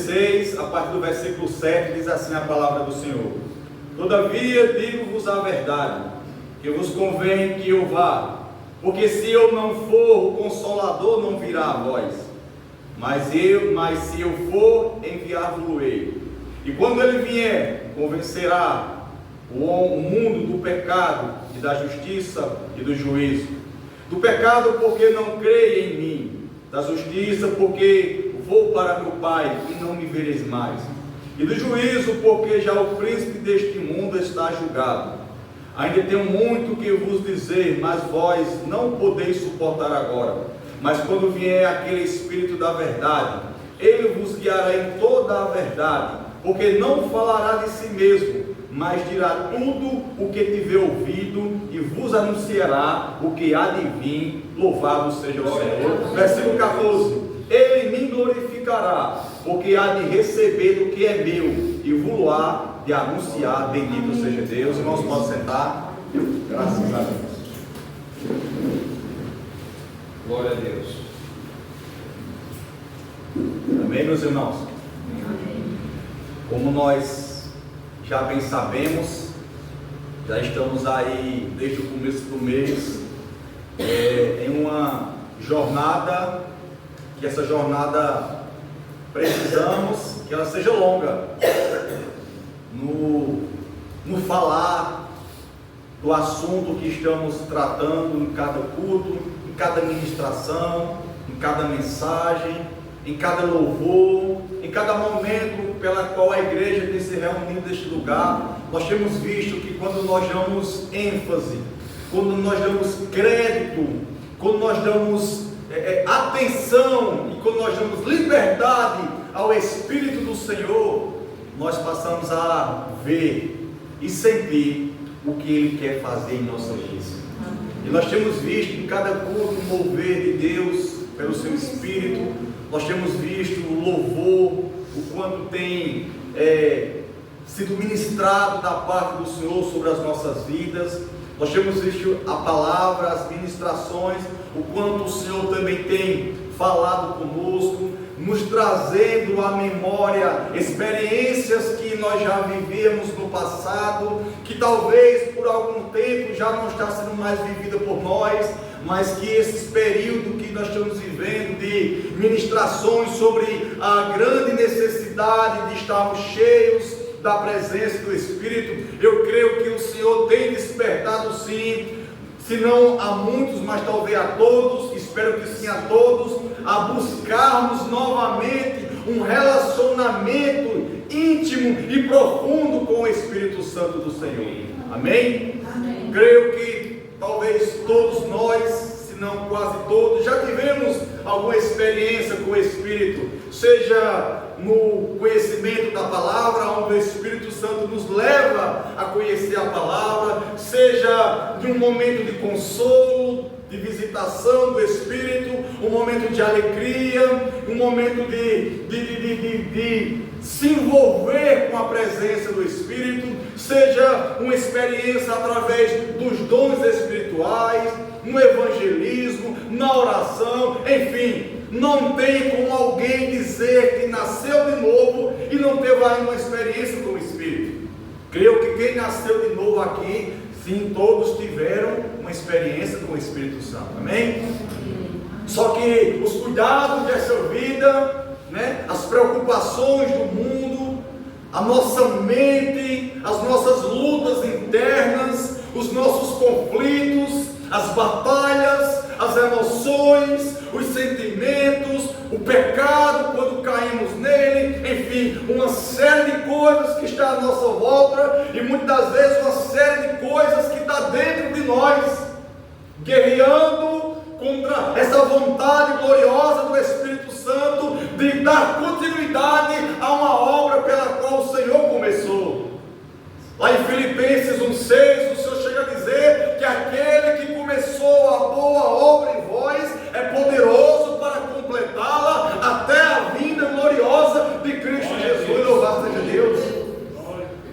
16, a partir do versículo 7, diz assim a palavra do Senhor: Todavia digo-vos a verdade, que vos convém que eu vá, porque se eu não for, o Consolador não virá a vós, mas se eu for, enviar-vos-ei. E quando ele vier, convencerá o mundo do pecado e da justiça e do juízo. Do pecado, porque não creem em mim; da justiça, porque vou para meu Pai e não me vereis mais; e do juízo, porque já o príncipe deste mundo está julgado. Ainda tenho muito que vos dizer, mas vós não podeis suportar agora. Mas quando vier aquele Espírito da verdade, ele vos guiará em toda a verdade, porque não falará de si mesmo, mas dirá tudo o que tiver ouvido e vos anunciará o que há de vir. Louvado seja o Senhor. Versículo 14: Ele me glorificará, porque há de receber do que é meu e vos-á de anunciar. Bendito seja Deus. Irmãos, podem sentar. Graças a Deus. Glória a Deus. Amém, meus irmãos? Como nós já bem sabemos, já estamos aí desde o começo do mês em uma jornada, que essa jornada precisamos que ela seja longa, no falar do assunto que estamos tratando em cada culto, em cada ministração, em cada mensagem, em cada louvor, em cada momento pela qual a igreja tem se reunido neste lugar. Nós temos visto que quando nós damos ênfase, quando nós damos crédito, quando nós damos atenção e quando nós damos liberdade ao Espírito do Senhor, nós passamos a ver e sentir o que Ele quer fazer em nossas vidas. E nós temos visto em cada culto o mover de Deus pelo seu Espírito. Nós temos visto o louvor, o quanto tem sido ministrado da parte do Senhor sobre as nossas vidas. Nós temos visto a palavra, as ministrações, o quanto o Senhor também tem falado conosco, nos trazendo à memória experiências que nós já vivemos no passado, que talvez por algum tempo já não está sendo mais vivida por nós, mas que esse período que nós estamos vivendo de ministrações sobre a grande necessidade de estarmos cheios da presença do Espírito, eu creio que o Senhor tem despertado sim, se não a muitos, mas talvez a todos, espero que sim a todos, a buscarmos novamente um relacionamento íntimo e profundo com o Espírito Santo do Senhor. Amém? Amém. Creio que talvez todos nós, se não quase todos, já tivemos alguma experiência com o Espírito, seja no conhecimento da palavra, onde o Espírito Santo nos leva a conhecer a palavra, seja de um momento de consolo, de visitação do Espírito, um momento de alegria, um momento de se envolver com a presença do Espírito, seja uma experiência através dos dons espirituais, no evangelismo, na oração, enfim, não tem como alguém dizer que nasceu de novo e não teve ainda uma experiência com o Espírito. Creio que quem nasceu de novo aqui, sim, todos tiveram uma experiência com o Espírito Santo, amém? Só que os cuidados dessa vida, as preocupações do mundo, a nossa mente, as nossas lutas internas, os nossos conflitos, as batalhas, as emoções, os sentimentos, o pecado quando caímos nele, enfim, uma série de coisas que está à nossa volta e muitas vezes uma série de coisas que está dentro de nós, guerreando contra essa vontade gloriosa do Espírito Santo de dar continuidade a uma obra pela qual o Senhor começou. Lá em Filipenses 1,6, o Senhor chega a dizer que aquele que começou a boa obra em vós é poderoso para completá-la até a vinda gloriosa de Cristo Jesus. Louvado seja Deus.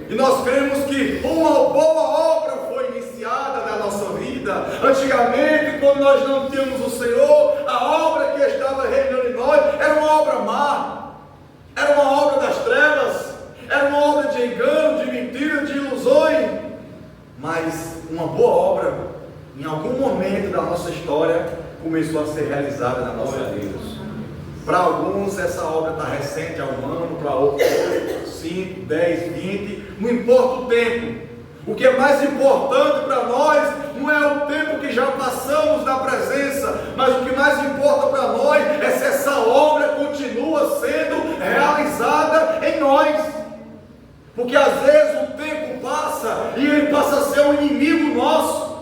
E nós cremos que uma boa obra foi iniciada na nossa vida. Antigamente, quando nós não tínhamos o Senhor, a obra que estava reinando em nós era uma obra má, era uma obra em algum momento da nossa história, começou a ser realizada na nossa vida. Para alguns essa obra está recente, há um ano, para outros 5, 10, 20, não importa o tempo. O que é mais importante para nós não é o tempo que já passamos na presença, mas o que mais importa para nós é se essa obra continua sendo realizada em nós. Porque às vezes o tempo passa e ele passa a ser um inimigo nosso.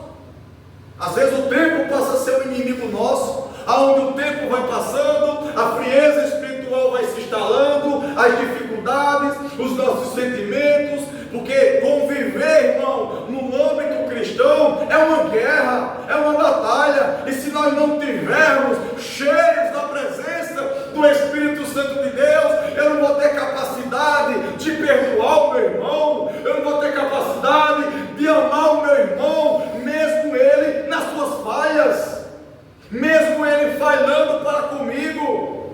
Às vezes o tempo passa a ser um inimigo nosso, aonde o tempo vai passando, a frieza espiritual vai se instalando, as dificuldades, os nossos sentimentos, porque conviver, irmão, no âmbito cristão é uma guerra, é uma batalha, e se nós não tivermos cheios da presença do Espírito Santo de Deus, eu não vou ter capacidade de perdoar o meu irmão, eu não vou ter capacidade de amar o meu irmão, mesmo ele nas suas falhas, mesmo ele falhando para comigo.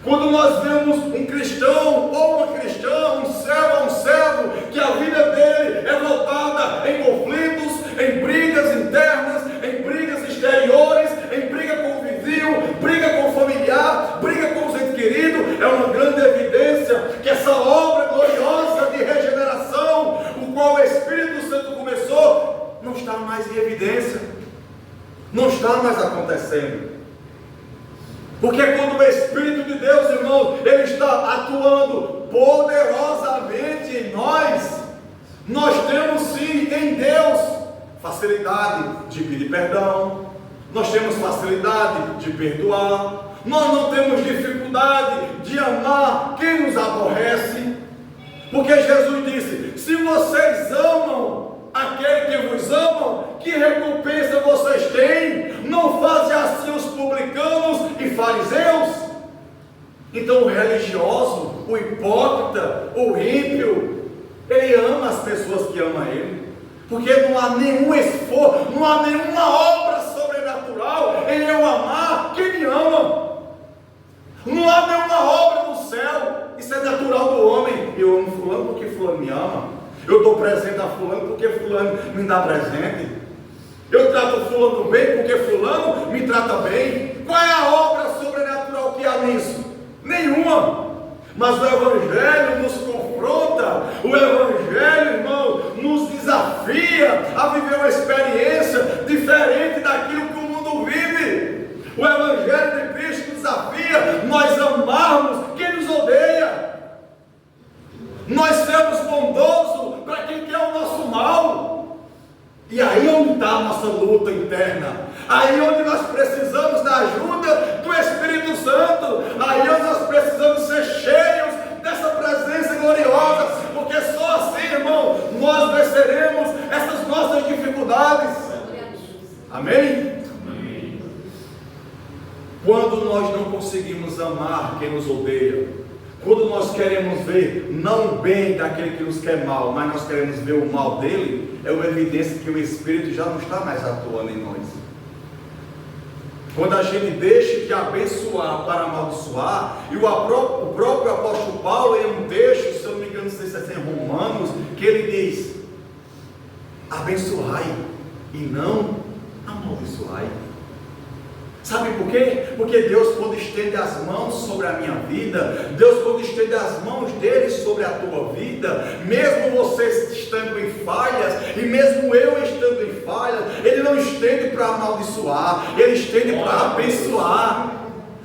Quando nós vemos um cristão ou uma cristã, um servo, que a vida dele é voltada em conflitos, em brigas internas, em brigas exteriores, em briga com o vizinho, briga com o familiar, briga com o ente querido, é uma grande evidência que essa obra gloriosa de regeneração, o qual o Espírito Santo começou, não está mais em evidência, não está mais acontecendo. Porque quando o Espírito de Deus, irmãos, ele está atuando poderosamente em nós temos sim em Deus facilidade de pedir perdão, nós temos facilidade de perdoar, nós não temos dificuldade de amar quem nos aborrece, porque Jesus disse: se vocês amam aquele que vos amam, que recompensa vocês têm? Não fazem assim os publicanos e fariseus? Então o religioso, o hipócrita, o ímpio, ele ama as pessoas que amam ele, porque não há nenhum esforço, não há nenhuma obra sobrenatural em eu amar quem me ama. Não há nenhuma obra no céu, isso é natural do homem. Eu amo fulano porque fulano me ama, eu dou presente a fulano porque fulano me dá presente, eu trato fulano bem porque fulano me trata bem. Qual é a obra sobrenatural que há nisso? Nenhuma. Mas o Evangelho nos confronta, o Evangelho, irmão, nos desafia a viver uma experiência diferente daquilo que o mundo vive. O Evangelho de Cristo nos desafia nós amarmos quem nos odeia, nós sermos bondosos para quem quer o nosso mal. E aí onde está a nossa luta interna, aí onde nós precisamos da ajuda do Espírito Santo, aí onde nós precisamos ser cheios dessa presença gloriosa, porque só assim, irmão, nós venceremos essas nossas dificuldades. Amém? Amém. Quando nós não conseguimos amar quem nos odeia, quando nós queremos ver não o bem daquele que nos quer mal, mas nós queremos ver o mal dele, é uma evidência que o Espírito já não está mais atuando em nós. Quando a gente deixa de abençoar para amaldiçoar, e o próprio apóstolo Paulo, em um texto, se eu não me engano, não sei se é em Romanos, que ele diz: abençoai e não amaldiçoai. Sabe por quê? Porque Deus, quando estende as mãos sobre a minha vida, Deus, quando estende as mãos dele sobre a tua vida, mesmo você estando em falhas, e mesmo eu estando em falhas, ele não estende para amaldiçoar, ele estende para abençoar.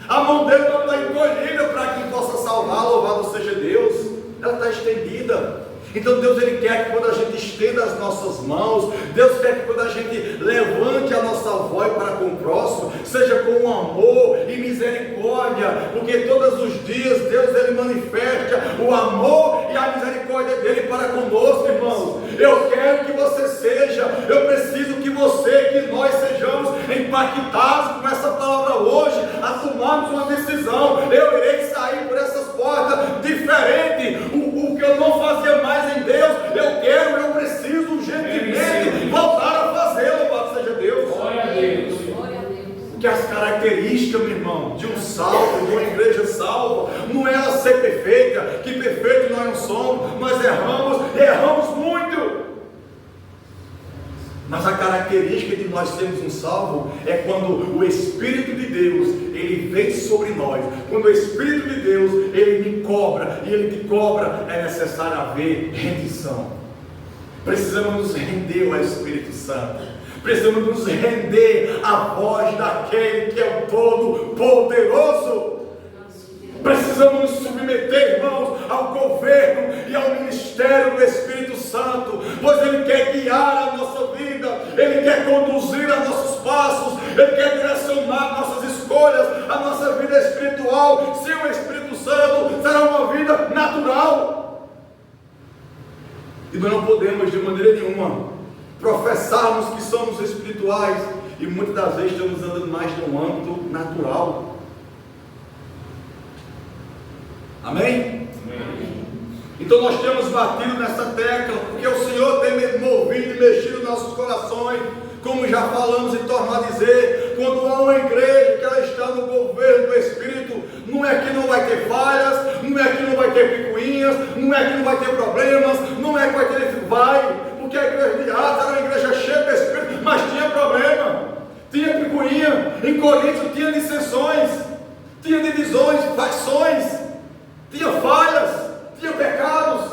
A mão dele não está encolhida para que possa salvar, louvado seja Deus, ela está estendida. Então Deus, ele quer que quando a gente estenda as nossas mãos, Deus quer que quando a gente levante a nossa voz para com o próximo, seja com amor e misericórdia, porque todos os dias Deus, ele manifesta o amor e a misericórdia dele para conosco, irmãos. Eu quero que você seja, eu preciso que você, que nós sejamos impactados com essa palavra hoje, a tomarmos uma decisão. Eu irei sair por essas portas diferente, o que eu não fazia mais em Deus, eu preciso urgentemente voltar a fazer, louvado seja Deus. Glória a Deus. Porque as características, meu irmão, de um salvo, de uma igreja salva, não é ela ser perfeita, que perfeito nós não somos, nós erramos, e erramos muito. Mas a característica de nós sermos um salvo é quando o Espírito de Deus, ele vem sobre nós. Quando o Espírito de Deus, ele me cobra, e ele te cobra, é necessário haver rendição. Precisamos nos render ao Espírito Santo. Precisamos nos render à voz daquele que é o Todo-Poderoso. Precisamos nos submeter, irmãos, ao governo e ao ministério do Espírito Santo, pois Ele quer guiar a nossa vida, Ele quer conduzir os nossos passos, Ele quer direcionar nossas escolhas, a nossa vida espiritual. Sem o Espírito Santo será uma vida natural, e nós não podemos de maneira nenhuma professarmos que somos espirituais e muitas das vezes estamos andando mais no âmbito natural. Amém? Amém? Então nós temos batido nessa tecla, porque o Senhor tem movido e mexido nossos corações, como já falamos e torno a dizer. Quando há uma igreja que ela está no governo do Espírito, não é que não vai ter falhas, não é que não vai ter picuinhas, não é que não vai ter problemas, não é que vai ter porque a igreja de Atos era uma igreja cheia do Espírito, mas tinha problema, tinha picuinha. Em Corinto tinha dissensões, tinha divisões, facções, tinha falhas, tinha pecados,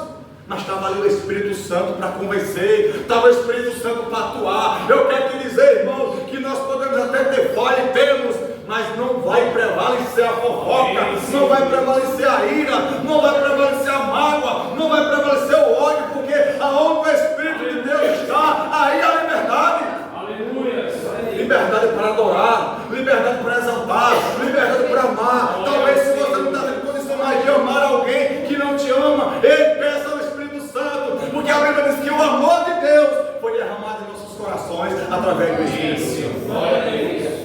mas estava ali o Espírito Santo para convencer, estava o Espírito Santo para atuar. Eu quero te dizer, irmãos, que nós podemos até ter falha e temos, mas não vai prevalecer a fofoca, não vai prevalecer a ira, não vai prevalecer a mágoa, não vai prevalecer o ódio, porque aonde o Espírito de Deus está, aí há liberdade. Aleluia. Liberdade para adorar, liberdade para exaltar, liberdade para amar. Talvez se você não está em condição mais de amar alguém que não te ama, ele peça ao Espírito Santo, porque a Bíblia diz que o amor de Deus foi derramado em nossos corações através do Espírito Santo.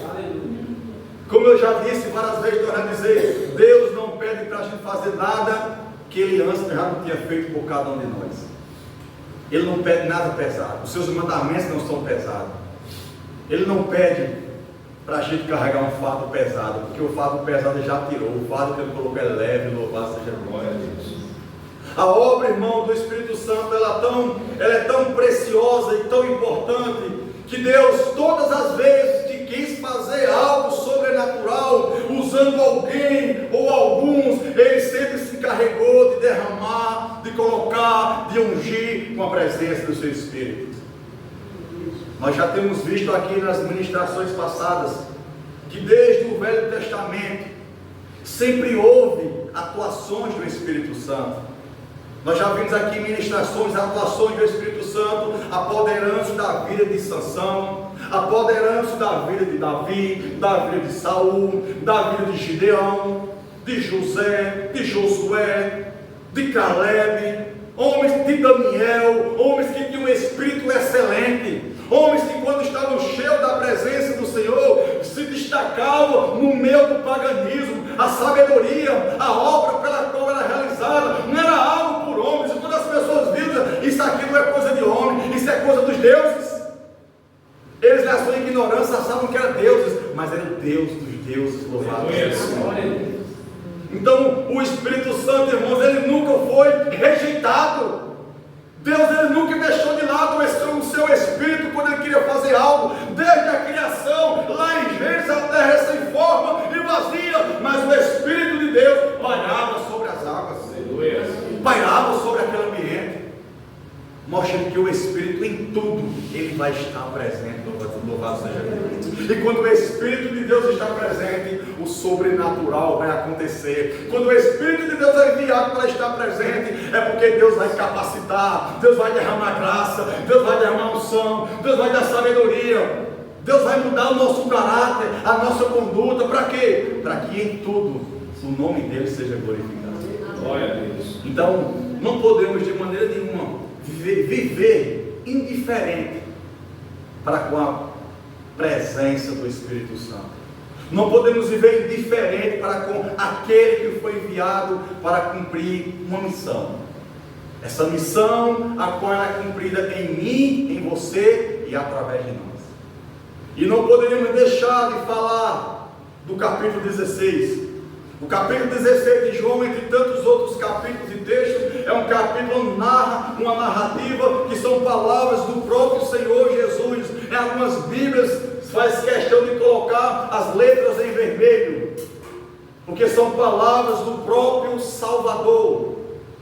Como eu já disse várias vezes, torno a dizer, Deus não pede para a gente fazer nada que Ele antes já não tinha feito por cada um de nós. Ele não pede nada pesado, os seus mandamentos não são pesados. Ele não pede para a gente carregar um fardo pesado, porque o fardo pesado Ele já tirou, o fardo que Ele colocou é leve, louvado seja a glória a Deus. A obra, irmão, do Espírito Santo, ela é tão preciosa e tão importante, que Deus, todas as vezes que quis fazer algo sobrenatural, usando alguém ou alguns, Ele sempre se encarregou de derramar, de colocar, de ungir com a presença do seu Espírito. Nós já temos visto aqui nas ministrações passadas, que desde o Velho Testamento, sempre houve atuações do Espírito Santo. Nós já vimos aqui ministrações, atuações do Espírito Santo, apoderando da vida de Sansão, apoderando da vida de Davi, da vida de Saul, da vida de Gideão, de José, de Josué, de Caleb, homens de Daniel, homens que tinham um espírito excelente, homens que quando estavam cheios da presença do Senhor, se destacavam no meio do paganismo. A sabedoria, a obra pela qual era realizada, não era algo por homens. E quando as pessoas viram, isso aqui não é coisa de homem, isso é coisa dos deuses. Eles na sua ignorância achavam que eram deuses, mas era o Deus dos deuses, louvado seja o Senhor. Então o Espírito Santo, irmãos, ele nunca foi rejeitado. Deus, ele nunca deixou de lado o seu Espírito quando ele queria fazer algo. Desde a criação, lá em Gênesis, a terra é sem forma e vazia, mas o Espírito de Deus pairava sobre as águas, pairava sobre aquele ambiente, mostrando que o Espírito em tudo, ele vai estar presente. Louvado seja Deus. E quando o Espírito de Deus está presente, o sobrenatural vai acontecer. Quando o Espírito de Deus é enviado para estar presente, é porque Deus vai capacitar, Deus vai derramar graça, Deus vai derramar unção, Deus vai dar sabedoria, Deus vai mudar o nosso caráter, a nossa conduta. Para quê? Para que em tudo o nome dele seja glorificado. Glória a Deus. Então não podemos de maneira nenhuma viver indiferente para com a presença do Espírito Santo. Não podemos viver indiferente para com aquele que foi enviado para cumprir uma missão. Essa missão, a qual é cumprida em mim, em você e através de nós. E não poderíamos deixar de falar do capítulo 16. O capítulo 16 de João, entre tantos outros capítulos e textos, é um capítulo onde narra uma narrativa que são palavras do próprio Senhor Jesus, Em algumas Bíblias faz questão de colocar as letras em vermelho, porque são palavras do próprio Salvador.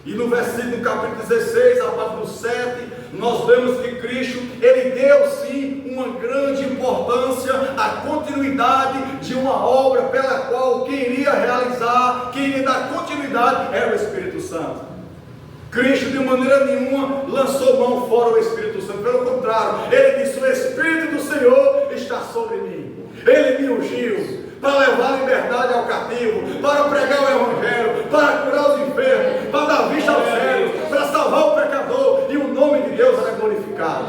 E no versículo capítulo 16, a partir do 7, nós vemos que Cristo, Ele deu sim uma grande importância à continuidade de uma obra pela qual quem iria realizar, quem iria dar continuidade era o Espírito Santo. Cristo de maneira nenhuma lançou mão fora do Espírito Santo, pelo contrário, Ele disse: o Espírito do Senhor está sobre mim, Ele me ungiu para levar a liberdade ao cativo, para pregar o Evangelho, para curar os enfermos, para dar vista aos cegos, para salvar o pecador, e o nome de Deus era glorificado.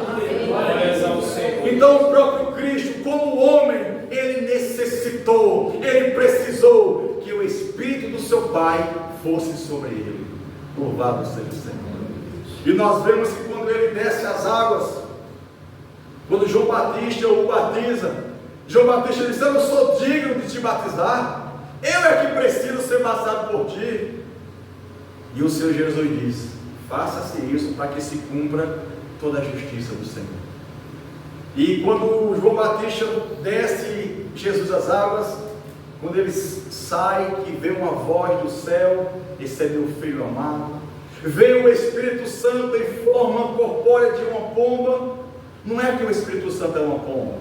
Então o próprio Cristo, como homem, Ele necessitou, Ele precisou que o Espírito do seu Pai fosse sobre Ele. Louvado seja o Senhor. E nós vemos que quando Ele desce as águas, quando João Batista o batiza, João Batista disse: eu não sou digno de te batizar, eu é que preciso ser batizado por ti. E o Senhor Jesus disse: faça-se isso para que se cumpra toda a justiça do Senhor. E quando João Batista desce Jesus as águas, quando ele sai, que vê uma voz do céu: esse é meu filho amado. Veio o Espírito Santo em forma corpórea de uma pomba. Não é que o Espírito Santo é uma pomba,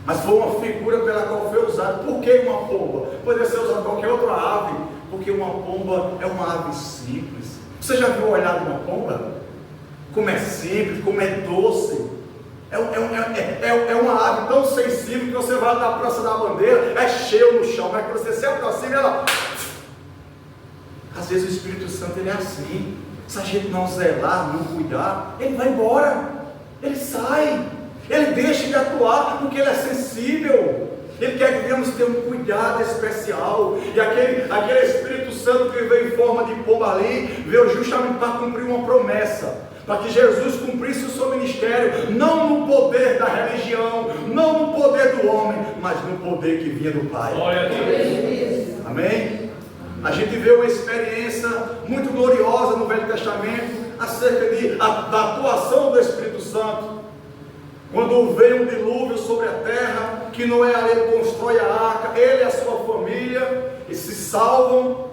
mas foi uma figura pela qual foi usado. Por que uma pomba? Poderia ser usada qualquer outra ave, porque uma pomba é uma ave simples. Você já viu o olhar de uma pomba? Como é simples, como é doce. É uma ave tão sensível que você vai na Praça da Bandeira, é cheio no chão, mas quando você se aproxima, ela... Às vezes o Espírito Santo ele é assim. Se a gente não zelar, não cuidar, ele vai embora, ele sai, ele deixa de atuar porque ele é sensível. Ele quer que devemos ter um cuidado especial. E aquele Espírito Santo que veio em forma de pomba ali, veio justamente para cumprir uma promessa, para que Jesus cumprisse o seu ministério, não no poder da religião, não no poder do homem, mas no poder que vinha do Pai. Glória a Deus. Amém? A gente vê uma experiência muito gloriosa no Velho Testamento acerca da atuação do Espírito Santo. Quando veio um dilúvio sobre a terra, que Noé ali constrói a arca, ele e a sua família, e se salvam.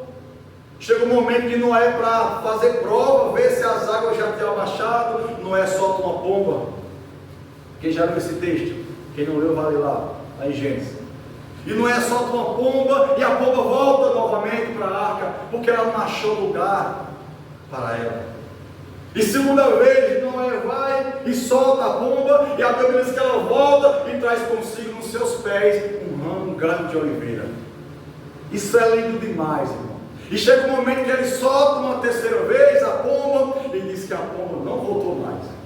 Chega um momento que Noé, para fazer prova, ver se as águas já tinham abaixado, Noé solta uma pomba. Quem já leu esse texto? Quem não leu, vai ler lá, em Gênesis. E Noé solta uma pomba, e a pomba volta novamente para a arca, porque ela não achou lugar para ela. E segunda vez, Noé vai e solta a pomba, e a Bíblia diz que ela volta e traz consigo nos seus pés um galho de oliveira. Isso é lindo demais, irmão. E chega um momento que ele solta uma terceira vez a pomba, e diz que a pomba não voltou mais.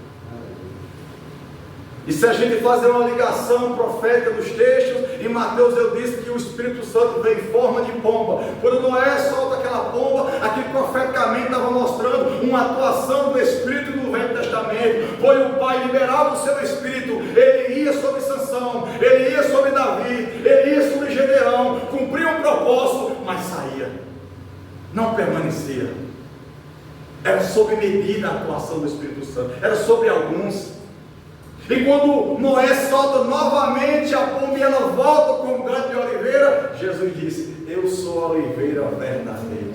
E se a gente fazer uma ligação profética dos textos, em Mateus eu disse que o Espírito Santo veio em forma de pomba. Quando Noé solta aquela pomba, aqui profeticamente estava mostrando uma atuação do Espírito no Velho Testamento. Foi o Pai liberava o seu Espírito, ele ia sobre Sansão, ele ia sobre Davi, ele ia sobre Gedeão, cumpria um propósito, mas saía, não permanecia. Era sob medida a atuação do Espírito Santo, era sobre alguns. E quando Noé solta novamente a pomba e ela volta com um galho de oliveira, Jesus disse: eu sou a oliveira verdadeira.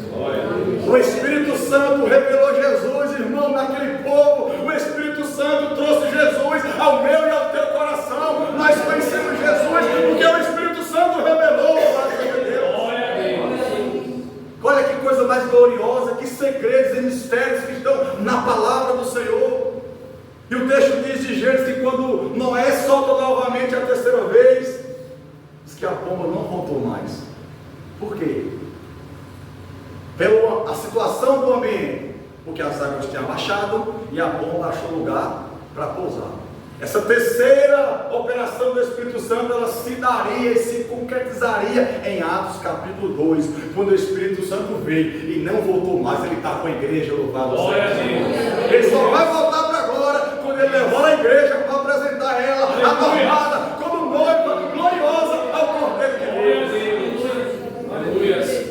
O Espírito Santo revelou Jesus, irmão, naquele povo. O Espírito Santo trouxe Jesus ao meu e ao teu coração. Nós conhecemos Jesus porque o Espírito Santo revelou. Olha que coisa mais gloriosa, que segredos e mistérios que estão na palavra do Senhor. E o texto diz de Gênesis que quando Noé solta novamente a terceira vez, diz que a pomba não voltou mais. Por quê? Pela situação do ambiente, porque as águas tinham abaixado e a pomba achou lugar para pousar. Essa terceira operação do Espírito Santo, ela se daria e se concretizaria em Atos capítulo 2, quando o Espírito Santo veio e não voltou mais. Ele está com a igreja, louvado seja Deus. Ele só vai voltar para agora, quando ele levou a igreja para apresentar ela, adornada, como noiva gloriosa ao Cordeiro de Deus. Aleluia.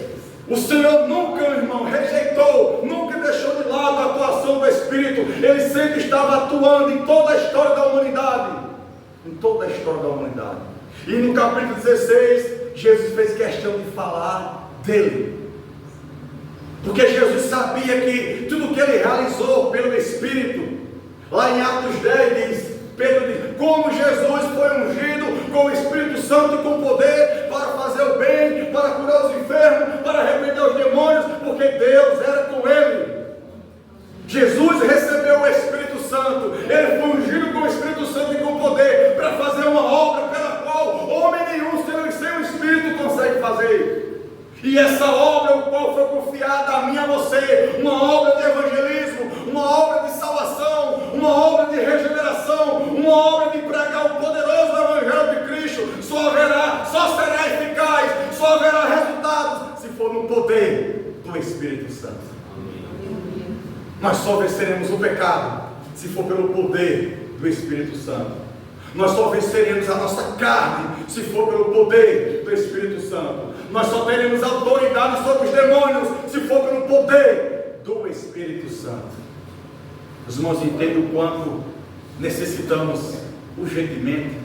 O Senhor nunca, irmão, rejeitou, nunca deixou de lado a atuação do Espírito. Ele sempre estava atuando em toda a história da humanidade. em toda a história da humanidade. E no capítulo 16, Jesus fez questão de falar dele. Porque Jesus sabia que tudo que ele realizou pelo Espírito, lá em Atos 10 diz, Pedro diz, como Jesus foi ungido com o Espírito Santo e com poder para fazer o bem, para curar os enfermos, para repreender os demônios, porque Deus era com ele. Jesus recebeu o Espírito Santo, ele foi ungido com o Espírito Santo e com poder para fazer uma obra pela qual homem nenhum sem o Espírito consegue fazer. E essa obra, o qual foi confiada a mim e a você, uma obra de evangelismo, uma obra de salvação, uma obra de regeneração, uma obra de pregar o poderoso Evangelho de Cristo, só será eficaz, só haverá resultados, se for no poder do Espírito Santo. Nós só venceremos o pecado, se for pelo poder do Espírito Santo. Nós só venceremos a nossa carne, se for pelo poder do Espírito Santo. Nós só teremos autoridade sobre os demônios, se for pelo poder do Espírito Santo. Os irmãos entendem o quanto necessitamos urgentemente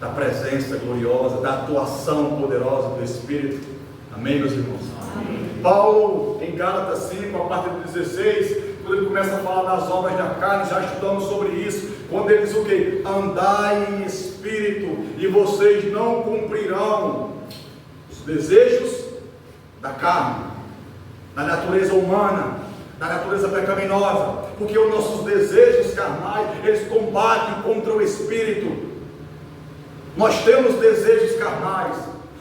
da presença gloriosa, da atuação poderosa do Espírito. Amém, meus irmãos? Amém. Paulo, em Gálatas 5, a partir do 16, quando ele começa a falar das obras da carne, já estudamos sobre isso, quando ele diz o quê? Andai em espírito, e vocês não cumprirão os desejos da carne, da natureza humana, da natureza pecaminosa, porque os nossos desejos carnais, eles combatem contra o espírito. Nós temos desejos carnais,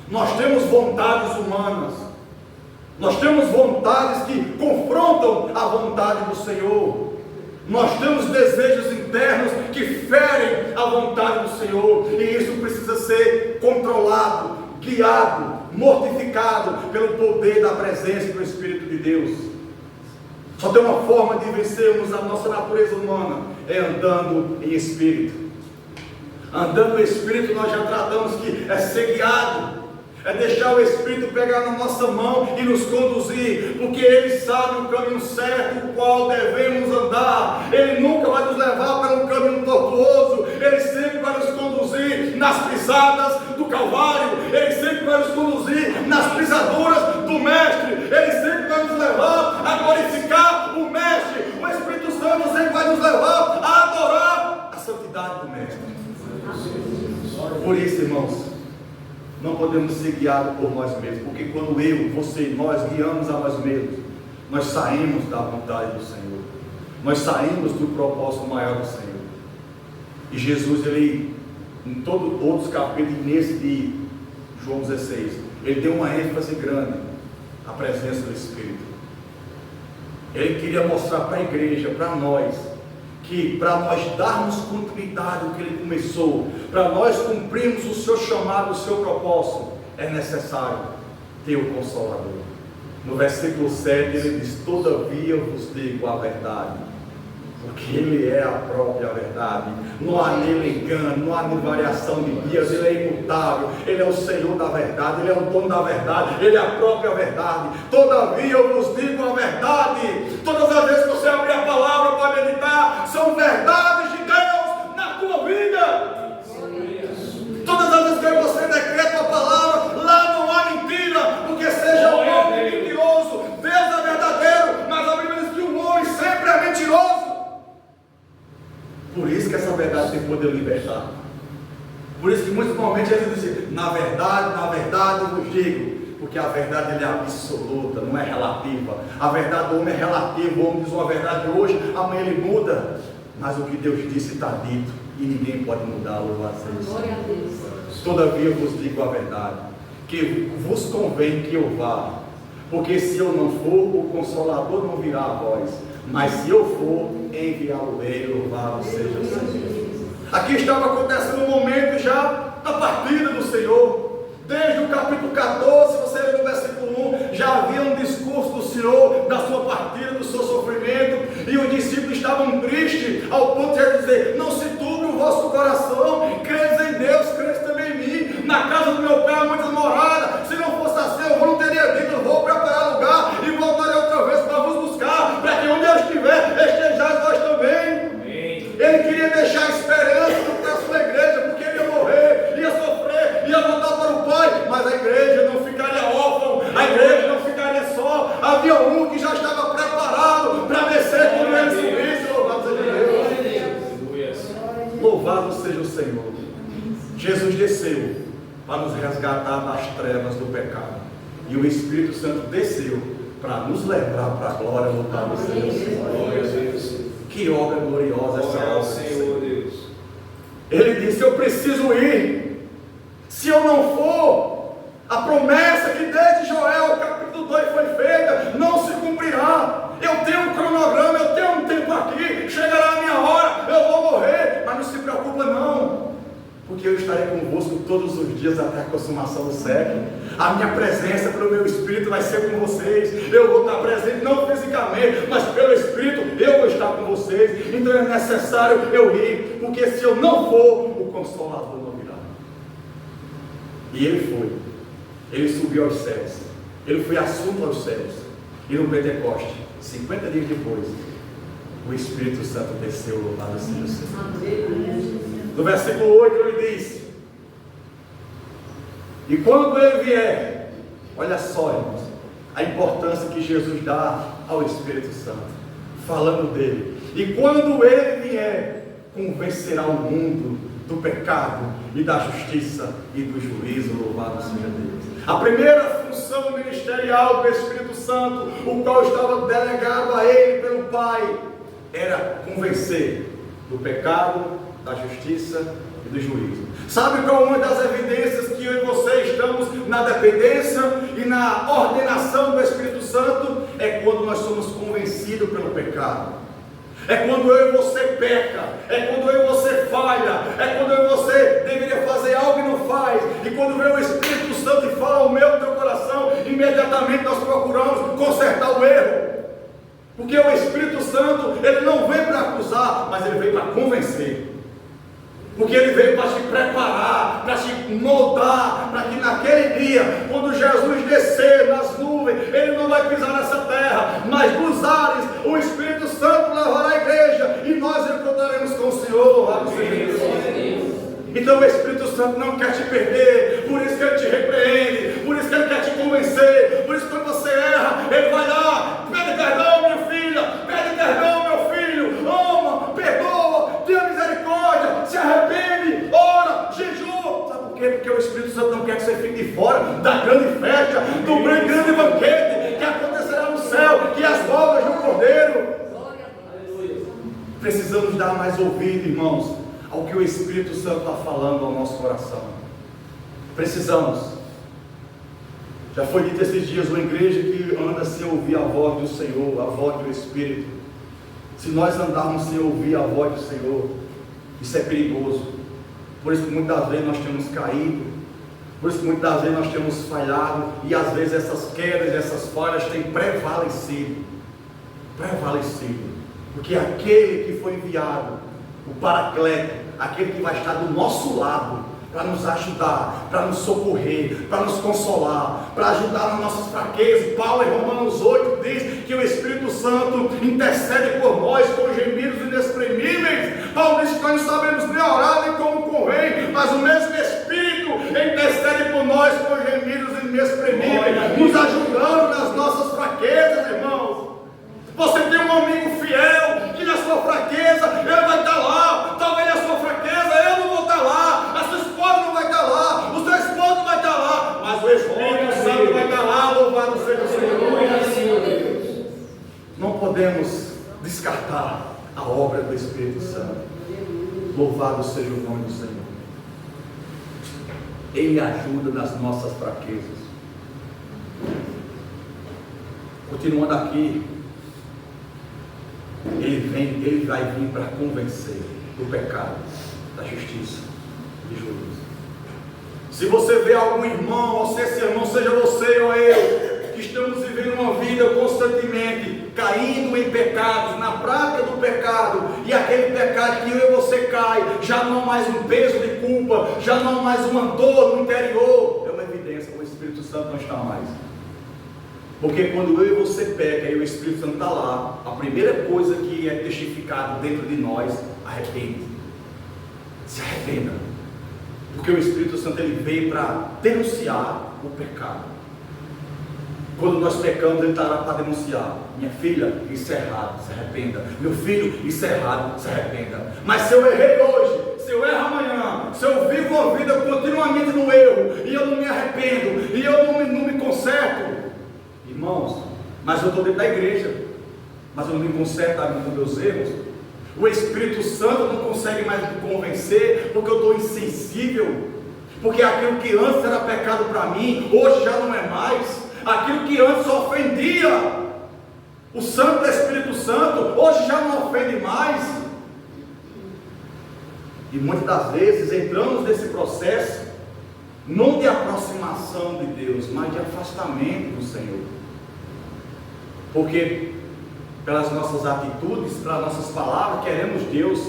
nós temos vontades humanas, nós temos vontades que confrontam a vontade do Senhor, nós temos desejos internos que ferem a vontade do Senhor, e isso precisa ser controlado, guiado, mortificado pelo poder da presença do Espírito de Deus. Só tem uma forma de vencermos a nossa natureza humana, é andando em Espírito. Andando no Espírito, nós já tratamos que é ser guiado, é deixar o Espírito pegar na nossa mão e nos conduzir, porque Ele sabe o caminho certo, o qual devemos andar. Ele nunca vai nos levar para um caminho tortuoso, Ele sempre vai nos conduzir nas pisadas do Calvário, Ele sempre vai nos conduzir nas pisaduras do Mestre, Ele sempre vai nos levar a glorificar o Mestre. O Espírito Santo sempre vai nos levar a adorar a santidade do Mestre. Por isso, irmãos, não podemos ser guiados por nós mesmos, porque quando eu, você e nós guiamos a nós mesmos, nós saímos da vontade do Senhor, nós saímos do propósito maior do Senhor. E Jesus, ele, em todos os capítulos, nesse de João 16, ele deu uma ênfase grande à presença do Espírito. Ele queria mostrar para a igreja, para nós, que para nós darmos continuidade ao que ele começou, para nós cumprirmos o seu chamado, o seu propósito, é necessário ter o Consolador. No versículo 7 ele diz: todavia vos digo a verdade, porque Ele é a própria verdade, não há nele engano, não há variação de dias, Ele é imutável, Ele é o Senhor da verdade, Ele é o dono da verdade, Ele é a própria verdade. Todavia eu vos digo a verdade. Todas as vezes que você abrir a palavra para meditar, são verdades de Deus na tua vida. Todas as vezes que você decreta a palavra, lá não há mentira, porque seja o homem mentiroso, Deus é verdadeiro, mas a Bíblia diz que o homem sempre é mentiroso. Por isso que essa verdade tem poder de libertar. Por isso que muitos momentos eles dizem: na verdade eu vos digo. Porque a verdade ele é absoluta, não é relativa. A verdade do homem é relativa. O homem diz uma verdade hoje, amanhã ele muda. Mas o que Deus disse está dito, e ninguém pode mudar. Louvado seja o Senhor. Todavia eu vos digo a verdade, que vos convém que eu vá, porque se eu não for, o Consolador não virá a vós, mas se eu for, enviá-lo-ei. Louvado seja o Senhor. Aqui estava acontecendo um momento já da partida do Senhor. Desde o capítulo 14, se você ler no versículo 1, já havia um discurso do Senhor, da sua partida, do seu sofrimento, e os discípulos estavam tristes, ao ponto de dizer: não se turbe o vosso coração, credes em Deus, credes também em mim, na casa do meu Pai há muitas moradas, se não fosse assim eu não teria dito, eu vou preparar lugar, e voltarei outra vez para vos buscar, para que onde eu estiver, estejais vós também. Amém. Ele queria deixar esperança para a sua igreja, um que já estava preparado para descer quando ele subisse. Louvado seja Deus. Louvado seja o Senhor. Jesus desceu para nos resgatar das trevas do pecado. E o Espírito Santo desceu para nos levar para a glória. Louvado seja o Senhor. Que obra gloriosa essa obra, Senhor Deus. Ele disse: eu preciso ir. Se eu não for, a promessa que desde Joel capítulo 2 foi feita não se cumprirá. Eu tenho um cronograma, eu tenho um tempo aqui, chegará a minha hora, eu vou morrer, mas não se preocupa não, porque eu estarei convosco todos os dias até a consumação do século. A minha presença pelo meu Espírito vai ser com vocês. Eu vou estar presente, não fisicamente, mas pelo Espírito eu vou estar com vocês. Então é necessário eu ir, porque se eu não for, o Consolador não virá. E ele foi. Ele subiu aos céus. Ele foi assunto aos céus. E no Pentecoste, 50 dias depois, o Espírito Santo desceu. Louvado seja o Senhor. No versículo 8 ele diz: e quando ele vier, olha só, irmãos, a importância que Jesus dá ao Espírito Santo, falando dele. E quando ele vier, convencerá o mundo do pecado e da justiça e do juízo. Louvado seja Deus. A primeira função ministerial do Espírito Santo, o qual estava delegado a ele pelo Pai, era convencer do pecado, da justiça e do juízo. Sabe qual é uma das evidências que eu e você estamos na dependência e na ordenação do Espírito Santo? É quando nós somos convencidos pelo pecado. É quando eu e você peca, é quando eu e você falha, é quando eu e você deveria fazer algo e não faz. E quando vem o Espírito Santo e fala ao meu teu coração, imediatamente nós procuramos consertar o erro. Porque o Espírito Santo, ele não vem para acusar, mas ele vem para convencer. Porque ele veio para te preparar, para te moldar, para que naquele dia, quando Jesus descer nas nuvens, ele não vai pisar nessa terra, mas nos ares, o Espírito Santo levará a igreja, e nós encontraremos com o Senhor. Louvado seja Deus. Então o Espírito Santo não quer te perder, por isso que ele te repreende, por isso que ele quer te convencer, por isso que quando você erra, ele vai lá, pede perdão, minha filha, pede perdão, meu filho, ama, perdoa, tenha misericórdia, se arrepende, ora, jejum. Sabe por quê? Porque o Espírito Santo não quer que você fique de fora da grande festa, do grande banquete que acontecerá no céu, que as bodas do Cordeiro. Precisamos dar mais ouvido, irmãos, ao que o Espírito Santo está falando ao nosso coração. Precisamos. Já foi dito esses dias, uma igreja que anda sem ouvir a voz do Senhor, a voz do Espírito. Se nós andarmos sem ouvir a voz do Senhor, isso é perigoso. Por isso que muitas vezes nós temos caído, por isso que muitas vezes nós temos falhado, e às vezes essas quedas, essas falhas têm prevalecido, porque aquele que foi enviado, o Paracleto, aquele que vai estar do nosso lado, para nos ajudar, para nos socorrer, para nos consolar, para ajudar nas nossas fraquezas. Paulo em Romanos 8 diz que o Espírito Santo intercede por nós com gemidos inexprimíveis. Paulo diz que nós não sabemos nem orar nem como convém, mas o mesmo Espírito intercede por nós com gemidos inexprimíveis, nos ajudando nas nossas fraquezas, irmãos. Você tem um amigo fiel que na sua fraqueza ele vai estar lá. Talvez na sua fraqueza eu não vou estar lá, a sua esposa não vai estar lá, o seu esposo não vai estar lá, mas o Espírito Santo vai estar lá. Louvado seja o Senhor. Não podemos descartar a obra do Espírito Santo. Louvado seja o nome do Senhor. Ele ajuda nas nossas fraquezas. Continuando aqui, ele vai vir para convencer do pecado, da justiça e do juízo. Se você vê algum irmão, ou se esse irmão seja você ou eu, que estamos vivendo uma vida constantemente caindo em pecados, na prática do pecado, e aquele pecado que eu e você cai, já não mais um peso de culpa, já não mais uma dor no interior, é uma evidência que o Espírito Santo não está mais. Porque quando eu e você peca e o Espírito Santo está lá, a primeira coisa que é testificada dentro de nós, arrepende. Se arrependa. Porque o Espírito Santo ele veio para denunciar o pecado. Quando nós pecamos, Ele estará para denunciar: minha filha, isso é errado, se arrependa. Meu filho, isso é errado, se arrependa. Mas se eu errei hoje, se eu erro amanhã, se eu vivo uma vida continuamente no erro, e eu não me arrependo, e eu não me conserto, irmãos, mas eu estou dentro da igreja, mas eu não me conserto dos meus erros, o Espírito Santo não consegue mais me convencer, porque eu estou insensível, porque aquilo que antes era pecado para mim, hoje já não é mais. Aquilo que antes ofendia o Santo Espírito Santo, hoje já não ofende mais. E muitas das vezes entramos nesse processo, não de aproximação de Deus, mas de afastamento do Senhor. Porque pelas nossas atitudes, pelas nossas palavras, queremos Deus,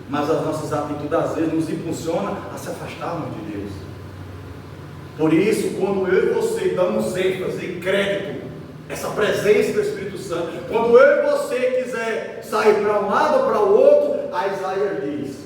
mas as nossas atitudes às vezes nos impulsionam a se afastarmos de Deus. Por isso, quando eu e você damos ênfase e crédito, essa presença do Espírito Santo, quando eu e você quiser sair para um lado ou para o outro, a Isaías diz: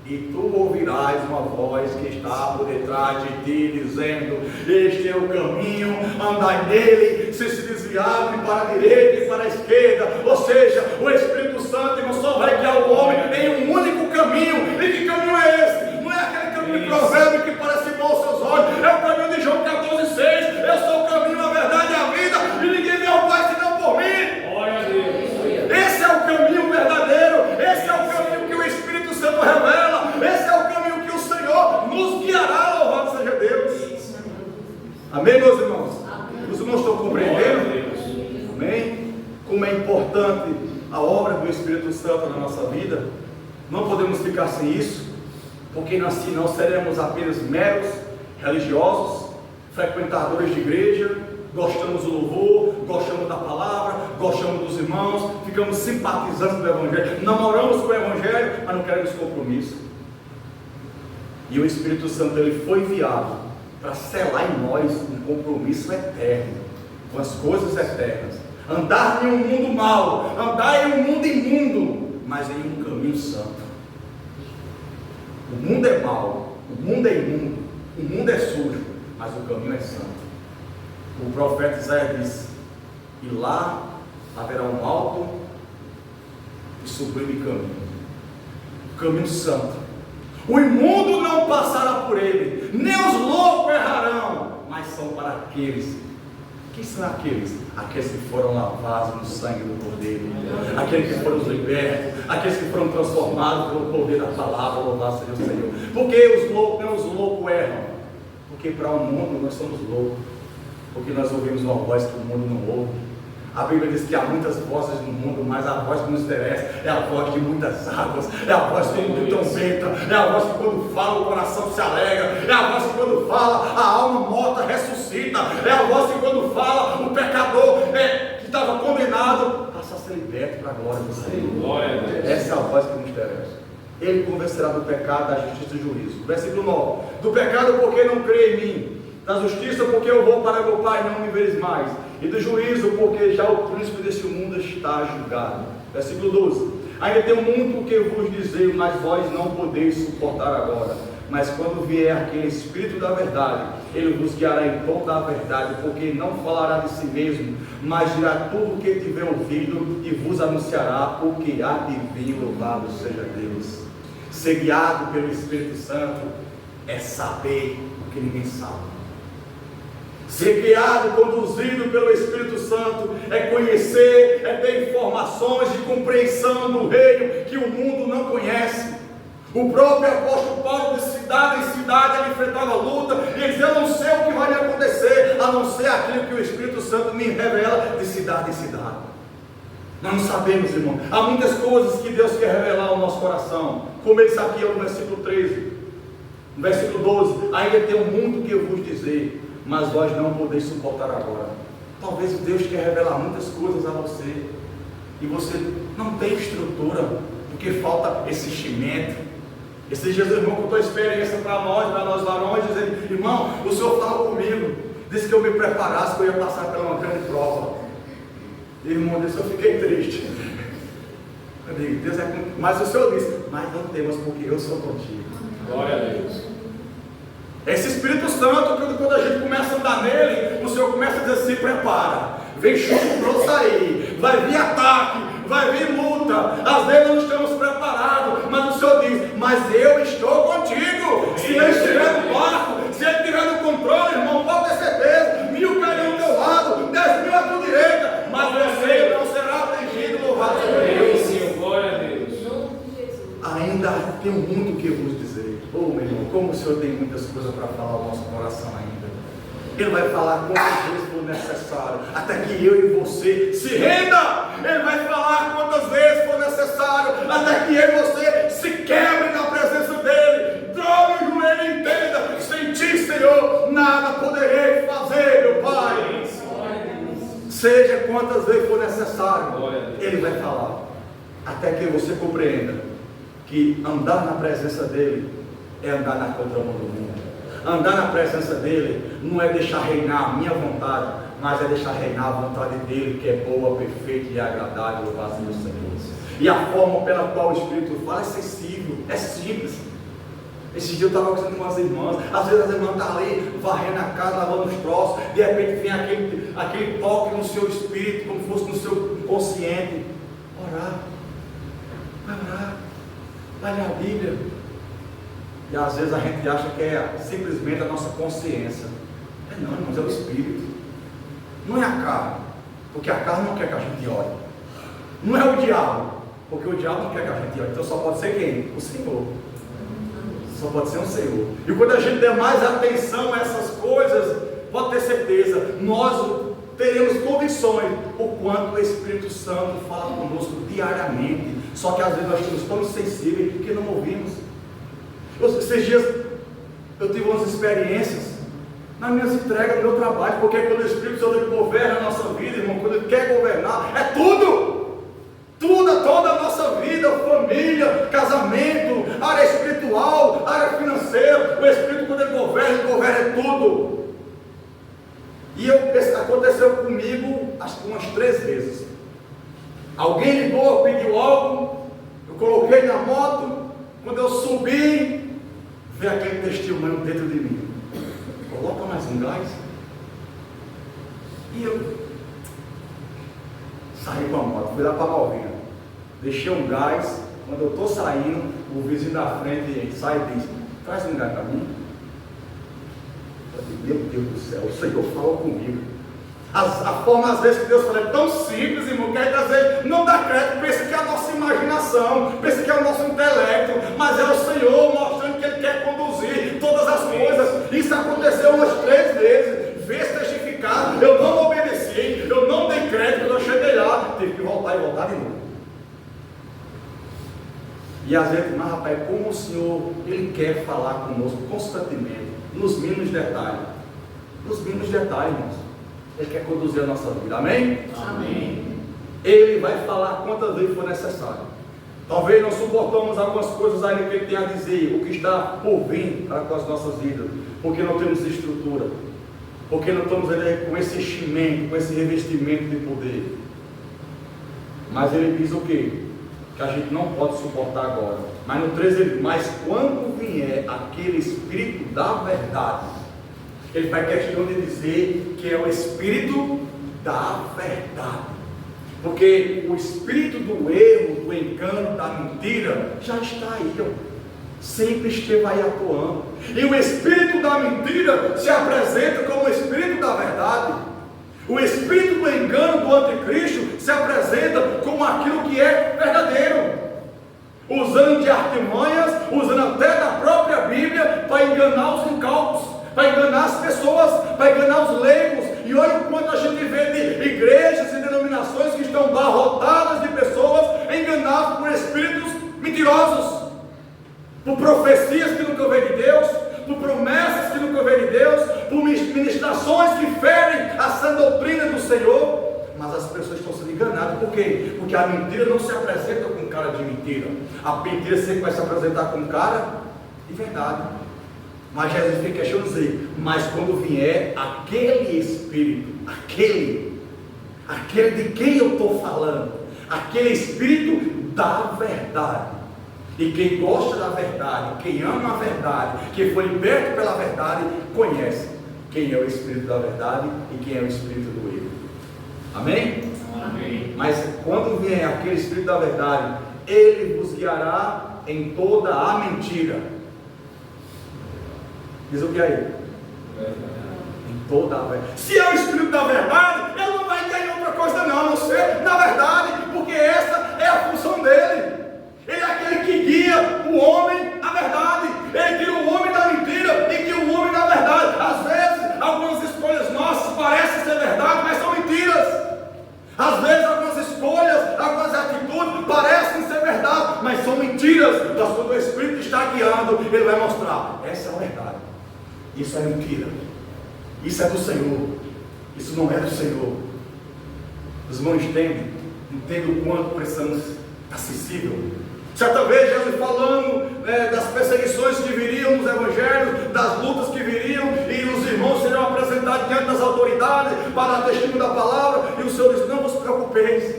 e tu ouvirás uma voz que está por detrás de ti, dizendo: este é o caminho, andai nele, se desviarem para a direita e para a esquerda. Ou seja, o Espírito Santo não só vai guiar o homem em um único caminho. E que caminho é esse? Não é aquele caminho de provérbio que parece bom aos seus olhos, é o caminho de João 14,6. Eu sou o caminho, a verdade e a vida, e ninguém vê ao Pai senão por mim. Glória a Deus. Esse é o caminho verdadeiro, esse é o caminho que o Espírito Santo revela, esse é o caminho que o Senhor nos guiará. Louvado seja Deus. Amém, meus irmãos? Os irmãos estão compreendendo? Amém? Como é importante a obra do Espírito Santo na nossa vida. Não podemos ficar sem isso, porque assim não seremos apenas meros religiosos, frequentadores de igreja, gostamos do louvor, gostamos da palavra, gostamos dos irmãos, ficamos simpatizantes do Evangelho, namoramos com o Evangelho, mas não queremos compromisso. E o Espírito Santo, ele foi enviado para selar em nós um compromisso eterno com as coisas eternas. Andar em um mundo mau, andar em um mundo imundo, mas em um caminho santo. O mundo é mau, o mundo é imundo, o mundo é sujo, mas o caminho é santo. O profeta Isaías disse: e lá haverá um alto e sublime caminho, o caminho santo. O imundo não passará por ele, nem os loucos errarão, mas são para aqueles. Quem são aqueles? Aqueles que foram lavados no sangue do Cordeiro, aqueles que foram libertos, aqueles que foram transformados pelo poder da palavra. Louvado seja o Senhor. Porque os loucos erram? Porque para o mundo nós somos loucos, porque nós ouvimos uma voz que o mundo não ouve. A Bíblia diz que há muitas vozes no mundo, mas a voz que nos interessa é a voz de muitas águas, é a voz que quando trombeta, é a voz que quando fala o coração se alegra, é a voz que quando fala a alma morta ressuscita, é a voz que quando fala o pecador que estava condenado passa a ser liberto para a glória do Senhor. Essa é a voz que nos interessa. Ele convencerá do pecado, da justiça e do juízo. Versículo 9: do pecado porque não crê em mim, da justiça porque eu vou para meu Pai e não me veres mais, e do juízo porque já o príncipe deste mundo está julgado. Versículo 12: ainda tem muito que vos dizer, mas vós não podeis suportar agora. Mas quando vier aquele Espírito da verdade, ele vos guiará em toda a verdade, porque não falará de si mesmo, mas dirá tudo o que tiver ouvido e vos anunciará o que há de vir. Louvado seja Deus. Ser guiado pelo Espírito Santo é saber o que ninguém sabe. Ser guiado, conduzido pelo Espírito Santo é conhecer, é ter informações de compreensão do reino que o mundo não conhece. O próprio apóstolo Paulo, de cidade em cidade, ele enfrentava luta e ele dizia: eu não sei o que vai me acontecer, a não ser aquilo que o Espírito Santo me revela de cidade em cidade. Nós não sabemos, irmão. Há muitas coisas que Deus quer revelar ao nosso coração, como ele disse aqui no versículo 13, no versículo 12: ainda tenho muito que eu vos dizer, mas vós não podeis suportar agora. Talvez Deus quer revelar muitas coisas a você, e você não tem estrutura, porque falta esse enchimento. Esses dias o irmão contou a experiência para nós varões, dizendo: irmão, o Senhor falou comigo, disse que eu me preparasse, que eu ia passar por uma grande prova. E o irmão disse: eu fiquei triste. Eu digo: Deus é comigo. Mas o Senhor disse: mas não temas, porque eu sou contigo. Glória a Deus. Esse Espírito Santo, quando a gente começa a andar nele, o Senhor começa a dizer: se prepara. vem chumbo grosso aí, vai vir ataque, vai vir luta. Às vezes não estamos preparados, mas o Senhor diz: mas eu estou contigo. Se eu estiver no barco, se ele estiver no controle, irmão, pode ter certeza, 1000 cairão ao teu lado, 10.000 à tua direita, mas você não será atingido. Louvado seja Deus. Glória a Deus. Ainda tenho muito o que vos dizer. Oh, meu irmão, como o Senhor tem muitas coisas para falar ao nosso coração ainda. Ele vai falar quantas vezes for necessário, até que eu e você se renda. Ele vai falar quantas vezes for necessário, até que eu e você se quebre na presença dele. Dobre o joelho e entenda: sem ti, Senhor, nada poderei fazer, meu Pai. Seja quantas vezes for necessário, ele vai falar, até que você compreenda que andar na presença dele é andar na contramão do mundo. Andar na presença dele não é deixar reinar a minha vontade, mas é deixar reinar a vontade dele, que é boa, perfeita e agradável, louvado seja o Senhor. E a forma pela qual o Espírito fala é sensível, é simples. Esse dia eu estava conversando com as irmãs, às vezes as irmãs estão ali varrendo a casa, lavando os troços, de repente vem aquele toque no seu espírito, como se fosse no seu inconsciente. Orar, vai ler a Bíblia. E às vezes a gente acha que é simplesmente a nossa consciência. Não, irmãos, é o Espírito. Não é a carne, porque a carne não quer que a gente ore. Não é o diabo, porque o diabo não quer que a gente ore. Então só pode ser quem? O Senhor. Só pode ser o Senhor. E quando a gente der mais atenção a essas coisas, pode ter certeza, nós teremos condições o quanto o Espírito Santo fala conosco diariamente. Só que às vezes nós estamos tão insensíveis que não ouvimos. Esses dias eu tive umas experiências nas minhas entregas no meu trabalho, porque quando o Espírito Santo governa a nossa vida, irmão, quando ele quer governar, é tudo, toda a nossa vida, família, casamento, área espiritual, área financeira. O Espírito, quando ele governa tudo. E aconteceu comigo acho que umas 3 vezes. Alguém ligou, pediu algo, eu coloquei na moto, quando eu subi, veio aquele testemunho dentro de mim: coloca mais um gás. E eu saí com a moto, fui lá para a Malvinha, deixei um gás. Quando eu estou saindo, o vizinho da frente sai e diz: traz um gás para mim. Eu digo: meu Deus do céu, o Senhor falou comigo. A forma às vezes que Deus fala é tão simples, irmão, que às vezes não dá crédito, pensa que é a nossa imaginação, pensa que é o nosso intelecto, mas é o Senhor mostrando que Ele quer conduzir todas as coisas. Isso aconteceu umas 3 vezes, vezes testificado. Eu não obedeci, eu não dei crédito, quando eu cheguei lá, tive que voltar e voltar de novo. E às vezes, mas rapaz, como o Senhor, Ele quer falar conosco constantemente, nos mínimos detalhes. Nos mínimos detalhes, irmãos. Ele quer conduzir a nossa vida, amém? Amém. Ele vai falar quantas vezes for necessário. Talvez não suportamos algumas coisas ainda que Ele tem a dizer, o que está por vir para com as nossas vidas, porque não temos estrutura, porque não estamos com esse enchimento, com esse revestimento de poder. Mas Ele diz o quê? Que a gente não pode suportar agora. Mas no 13 ele diz: mas quando vier aquele Espírito da verdade, ele faz questão de dizer que é o Espírito da verdade. Porque o espírito do erro, do engano, da mentira, já está aí, ó. Sempre esteve aí atuando. E o espírito da mentira se apresenta como o espírito da verdade. O espírito do engano, do anticristo, se apresenta como aquilo que é verdadeiro, usando de artimanhas, usando até da própria Bíblia para enganar os incautos, para enganar as pessoas, para enganar os leigos. E olha o quanto a gente vê de igrejas e denominações que estão abarrotadas de pessoas enganadas por espíritos mentirosos, por profecias que nunca veio de Deus, por promessas que nunca veio de Deus, por ministrações que ferem a sã doutrina do Senhor. Mas as pessoas estão sendo enganadas. Por quê? Porque a mentira não se apresenta com cara de mentira. A mentira sempre vai se apresentar com cara de verdade. Mas Jesus fica questionando dizer: mas quando vier aquele Espírito, aquele de quem eu estou falando, aquele Espírito da verdade. E quem gosta da verdade, quem ama a verdade, quem foi liberto pela verdade, conhece quem é o Espírito da verdade e quem é o Espírito do erro. Amém? Amém. Mas quando vier aquele Espírito da verdade, ele vos guiará em toda a mentira. Diz o que aí? Em toda a verdade. Se é o Espírito da verdade, ele não vai guiar em outra coisa não, a não ser na verdade, porque essa é a função dele. Ele é aquele que guia o homem à verdade. Ele guia o homem da mentira e guia o homem da verdade. Às vezes, algumas escolhas nossas parecem ser verdade, mas são mentiras. Às vezes, algumas escolhas, algumas atitudes parecem ser verdade, mas são mentiras. Mas quando o Espírito está guiando, ele vai mostrar: essa é a verdade, isso é mentira, isso é do Senhor, isso não é do Senhor. Os irmãos entendem o quanto precisamos estar sensível. Certa vez, Jesus falando das perseguições que viriam nos evangelhos, das lutas que viriam, e os irmãos seriam apresentados diante das autoridades para dar testemunho da palavra, e o Senhor disse: não vos preocupeis,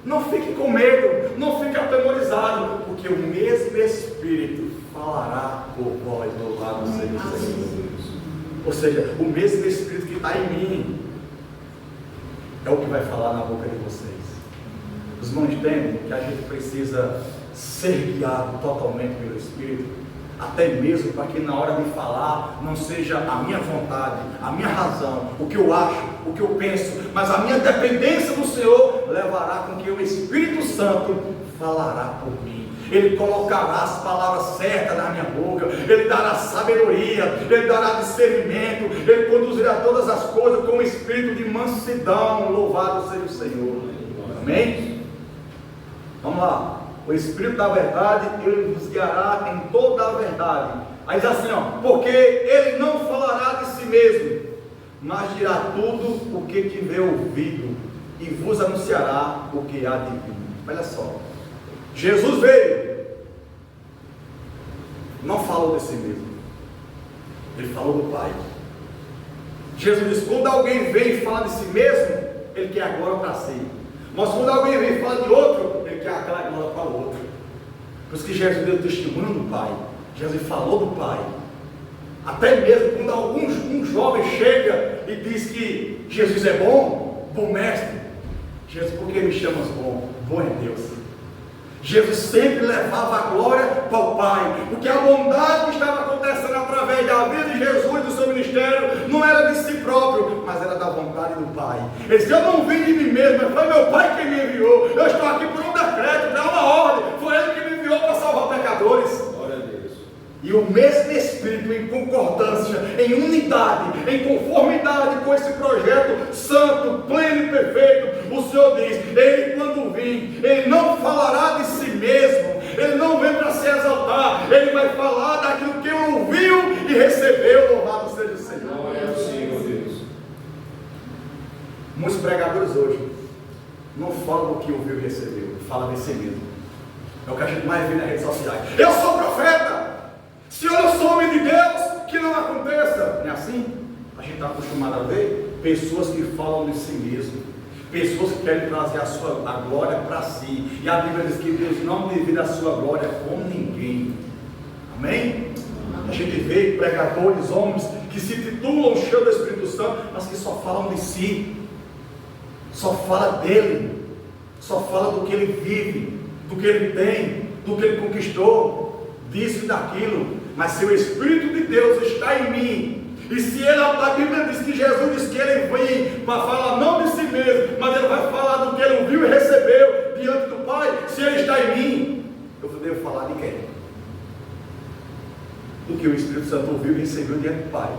não fique com medo, não fique atemorizado, porque o mesmo Espírito falará por vós, louvado seja o Senhor. Ou seja, o mesmo Espírito que está em mim é o que vai falar na boca de vocês. Os irmãos entendem que a gente precisa ser guiado totalmente pelo Espírito, até mesmo para que na hora de falar não seja a minha vontade, a minha razão, o que eu acho, o que eu penso, mas a minha dependência do Senhor levará com que o Espírito Santo falará por mim. Ele colocará as palavras certas na minha boca, ele dará sabedoria, ele dará discernimento, ele conduzirá todas as coisas com um espírito de mansidão. Louvado seja o Senhor. Amém? Vamos lá. O Espírito da verdade, ele vos guiará em toda a verdade. Aí diz assim, porque ele não falará de si mesmo, mas dirá tudo o que tiver ouvido, e vos anunciará o que há de vir. Olha só, Jesus veio, não falou de si mesmo, ele falou do Pai. Jesus disse: quando alguém vem e fala de si mesmo, ele quer a glória para si. Mas quando alguém vem e fala de outro, ele quer aquela glória para o outro. Por isso que Jesus deu testemunho do Pai. Jesus falou do Pai. Até mesmo quando um jovem chega e diz que Jesus é bom, bom mestre. Jesus, por que me chamas bom? Bom é Deus. Jesus sempre levava a glória para o Pai, porque a bondade que estava acontecendo através da vida de Jesus e do seu ministério não era de si próprio, mas era da vontade do Pai. Ele disse: eu não vim de mim mesmo, mas foi meu Pai quem me enviou. Eu estou aqui por um decreto, por uma ordem. Foi Ele que me enviou para salvar pecadores. Glória a Deus. E o mesmo Espírito, em concordância, em unidade, em conformidade com esse projeto santo, pleno e perfeito, o Senhor diz: ele, quando vir, ele não falará de si mesmo, ele não vem para se exaltar, ele vai falar daquilo que ele ouviu e recebeu. Louvado seja o Senhor. Glória ao Senhor Deus. Muitos pregadores hoje não falam do que ouviu e recebeu, falam de si mesmo. É o que a gente mais vê nas redes sociais. Eu sou profeta. Se eu não sou homem de Deus, que não aconteça. Não é assim? A gente está acostumado a ver pessoas que falam de si mesmo, pessoas que querem trazer a glória para si. E a Bíblia diz que Deus não divide a sua glória com ninguém. Amém? A gente vê pregadores, homens que se titulam cheios do Espírito Santo, mas que só falam de si, só fala dele, só fala do que ele vive, do que ele tem, do que ele conquistou, disso e daquilo. Mas se o Espírito de Deus está em mim, e se ele, a Bíblia diz que Jesus diz que ele vem para falar não de si mesmo, mas ele vai falar do que ele ouviu e recebeu diante do Pai. Se ele está em mim, eu devo falar de quem? Do que o Espírito Santo ouviu e recebeu diante do Pai.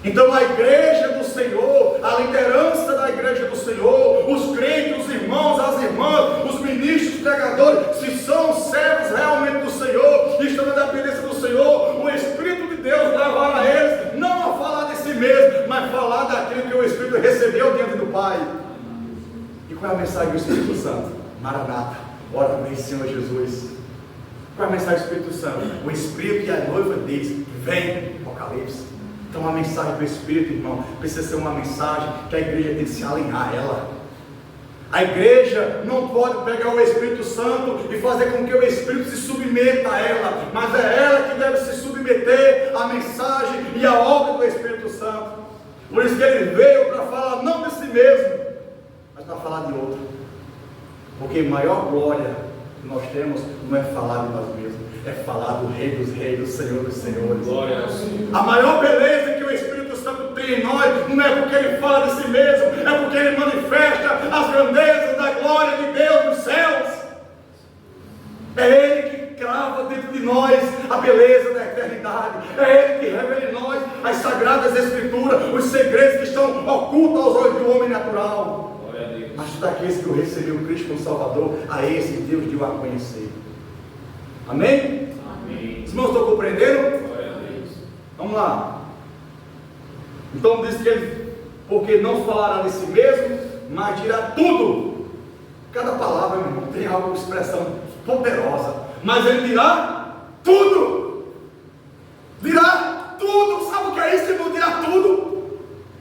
Então a igreja do Senhor, a liderança da igreja do Senhor, os crentes, os irmãos, as irmãs, os ministros, os pregadores, se são servos realmente do Senhor, e estão na dependência do Senhor, o Espírito de Deus levará eles não a falar de si mesmo, mas falar daquilo que o Espírito recebeu diante do Pai. E qual é a mensagem do Espírito Santo? Maranata, ora vem Senhor Jesus. Qual é a mensagem do Espírito Santo? O Espírito e a noiva diz: vem, Apocalipse. Então a mensagem do Espírito, irmão, precisa ser uma mensagem que a igreja tem que se alinhar a ela. A igreja não pode pegar o Espírito Santo e fazer com que o Espírito se submeta a ela, mas é ela que deve se submeter à mensagem e à obra do Espírito Santo. Por isso que ele veio para falar não de si mesmo, mas para falar de outro. Porque a maior glória que nós temos não é falar de nós mesmos, é falar do Rei dos Reis, do Senhor dos Senhores. Glória a Deus. A maior beleza que o Espírito Santo tem em nós não é porque ele fala de si mesmo, é porque ele manifesta as grandezas da glória de Deus nos céus. É ele que crava dentro de nós a beleza da eternidade. É ele que revela em nós as sagradas escrituras, os segredos que estão ocultos aos olhos do homem natural. Glória a Deus. Mas daqueles que o recebeu Cristo como Salvador, a esse Deus deu a conhecer. Amém? Amém. Os irmãos estão compreendendo? Glória a Deus. Vamos lá. Então diz que ele, porque não falará de si mesmo, mas dirá tudo. Cada palavra, meu irmão, tem alguma expressão poderosa. Mas ele dirá tudo. Dirá tudo. Sabe o que é isso, irmão? Dirá tudo.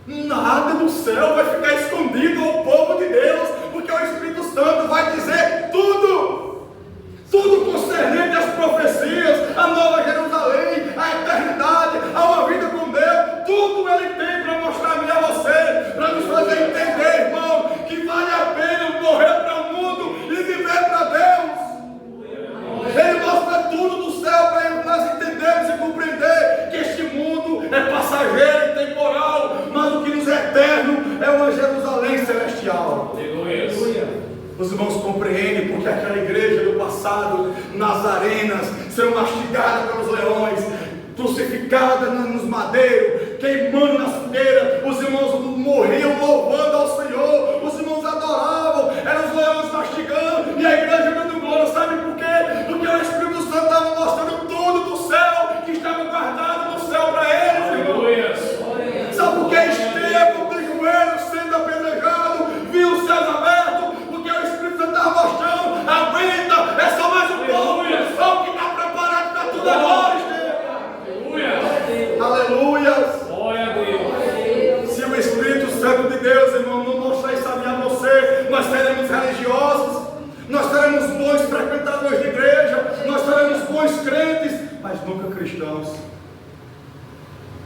Nada do céu vai ficar escondido ao povo de Deus, porque o Espírito Santo vai dizer tudo. Tudo concernente às profecias, a nova Jerusalém, a eternidade, a uma vida com Deus. Tudo ele tem para mostrar a mim e a você, para nos fazer entender, irmão, que vale a pena morrer para o mundo e viver para Deus. Ele mostra tudo do céu para nós entendermos e compreender que este mundo é passageiro e temporal, mas o que nos é eterno é uma Jerusalém celestial. Aleluia. Os irmãos compreendem porque aquela igreja do passado, nas arenas, sendo mastigada pelos leões, crucificada nos madeiros, queimando nas fogueiras, os irmãos morriam louvando ao Senhor, os irmãos adoravam, eram os leões mastigando, e a igreja dando glória. Sabe por quê? Porque o Espírito Santo estava mostrando tudo do céu, que estava guardado no céu para eles, irmãos. Sabe por que Estevão, de joelhos, sendo apedrejado, viu os céus abertos? Porque o Espírito Santo estava mostrando, aguenta, é só mais um pouco, é só o que está preparado para tudo agora, Estevão. Aleluia. Glória a Deus. Se o Espírito Santo de Deus, irmão, não mostrar isso a você, nós seremos religiosos, nós seremos bons frequentadores de igreja, nós seremos bons crentes, mas nunca cristãos.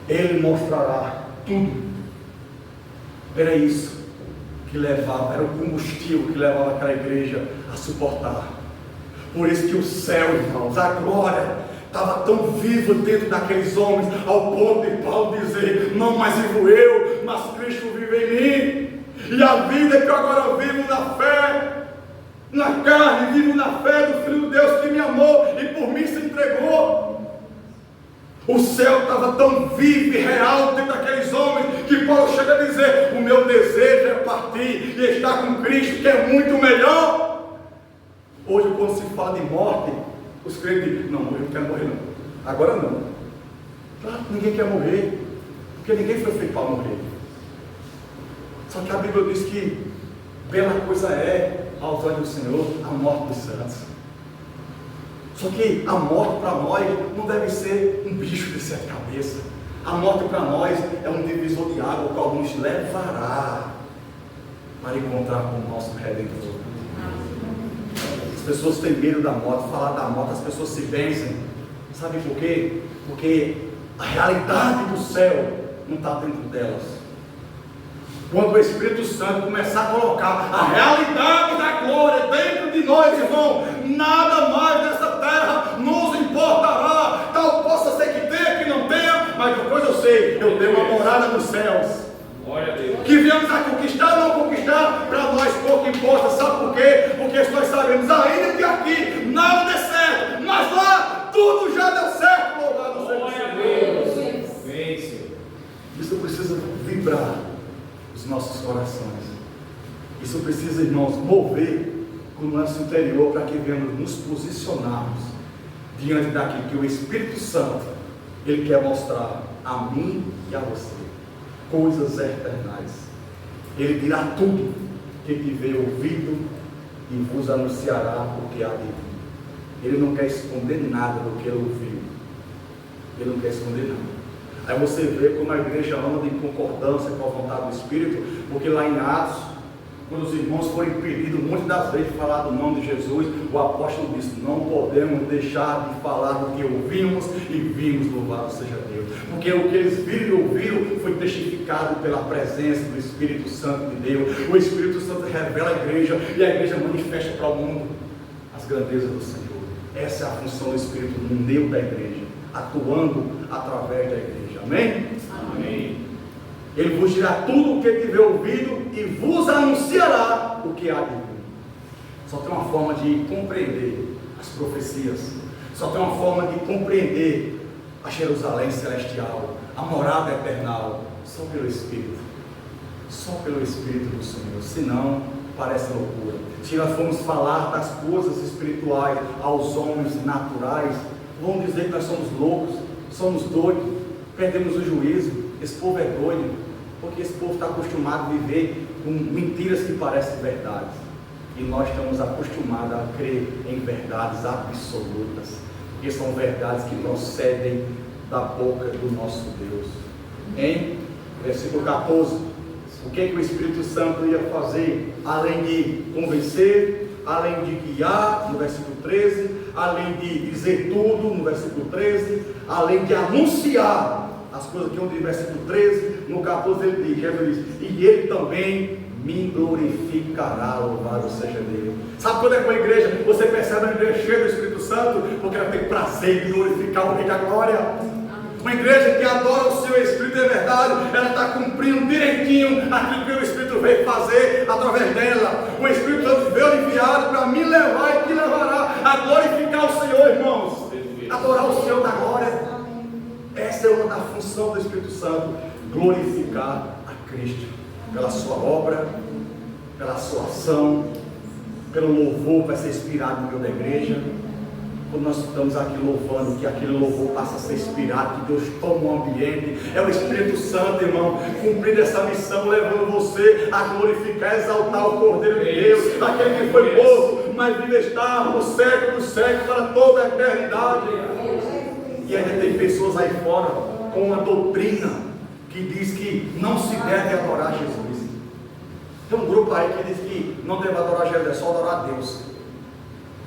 Ele mostrará tudo. Era isso que levava, era o combustível que levava aquela igreja a suportar. Por isso que o céu, irmãos, a glória estava tão viva dentro daqueles homens, ao ponto de Paulo dizer: não mais vivo eu, mas Cristo vive em mim. E a vida que eu agora vivo na fé, na carne, vivo na fé do Filho de Deus que me amou e por mim se entregou. O céu estava tão vivo e real dentro daqueles homens que Paulo chega a dizer: o meu desejo é partir e estar com Cristo, que é muito melhor. Hoje, quando se fala de morte, os crentes dizem: não, eu não quero morrer não. Agora não. Claro que ninguém quer morrer, porque ninguém foi feito para morrer. Só que a Bíblia diz que bela coisa é, aos olhos do Senhor, a morte dos santos. Só que a morte para nós não deve ser um bicho de sete cabeças. A morte para nós é um divisor de água, o qual nos levará para encontrar com o nosso Redentor. As pessoas têm medo da morte, falar da morte, as pessoas se vencem. Sabe por quê? Porque a realidade do céu não está dentro delas. Quando o Espírito Santo começar a colocar a realidade da glória dentro de nós, irmão, nada mais nessa terra nos importará. Tal possa ser que tenha, que não tenha, mas depois eu sei, eu tenho uma morada nos céus. Glória a Deus. Que viemos a conquistar ou não conquistar, para nós pouco importa. Sabe por quê? Porque nós sabemos, ainda que aqui nada dê certo, mas lá tudo já deu certo. Louvado seja o Senhor. Amém, Senhor. Isso precisa vibrar os nossos corações. Isso precisa, irmãos, mover o nosso interior para que venhamos nos posicionarmos diante daquilo que o Espírito Santo ele quer mostrar a mim e a você. Coisas eternais. Ele dirá tudo que tiver ouvido e vos anunciará o que há de vir. Ele não quer esconder nada do que ele ouviu. Ele não quer esconder nada. Aí você vê como a igreja anda em concordância com a vontade do Espírito, porque lá em Atos, Quando os irmãos foram impedidos muitas das vezes de falar do nome de Jesus, o apóstolo disse: não podemos deixar de falar do que ouvimos e vimos, louvado seja Deus. Porque o que eles viram e ouviram foi testificado pela presença do Espírito Santo de Deus. O Espírito Santo revela a igreja e a igreja manifesta para o mundo as grandezas do Senhor. Essa é a função do Espírito no meio da igreja, atuando através da igreja. Amém? Amém. Ele vos dirá tudo o que tiver ouvido e vos anunciará o que há de vir. Só tem uma forma de compreender as profecias, só tem uma forma de compreender a Jerusalém celestial, a morada eternal, só pelo Espírito do Senhor. Senão parece loucura. Se nós formos falar das coisas espirituais aos homens naturais, vão dizer que nós somos loucos, somos doidos, perdemos o juízo. Esse povo é doido, porque esse povo está acostumado a viver com mentiras que parecem verdades. E nós estamos acostumados a crer em verdades absolutas, que são verdades que procedem da boca do nosso Deus. Em versículo 14, o que o Espírito Santo ia fazer? Além de convencer, além de guiar, no versículo 13, além de dizer tudo, no versículo 13, além de anunciar as coisas que eu digo no versículo 13, no 14 ele diz, Jesus diz: e ele também me glorificará, louvado seja Deus. Sabe quando é com a igreja, você percebe a igreja cheia do Espírito Santo? Porque ela tem prazer em glorificar o Rei da Glória. Uma igreja que adora o seu Espírito é verdade, ela está cumprindo direitinho aquilo que o Espírito veio fazer através dela. O Espírito Santo veio enviado para me levar e te levará a glorificar o Senhor, irmãos. Adorar o Senhor da glória. Essa é uma da função do Espírito Santo, glorificar a Cristo, pela sua obra, pela sua ação, pelo louvor que vai ser inspirado no meio da igreja. Quando nós estamos aqui louvando, que aquele louvor passa a ser inspirado, que Deus toma o ambiente, é o Espírito Santo, irmão, cumprindo essa missão, levando você a glorificar, exaltar o Cordeiro de Deus, aquele que foi morto, mas vive estar no século dos séculos, para toda a eternidade. E ainda tem pessoas aí fora com uma doutrina que diz que não se deve adorar Jesus. Tem um grupo aí que diz que não deve adorar Jesus, é só adorar a Deus.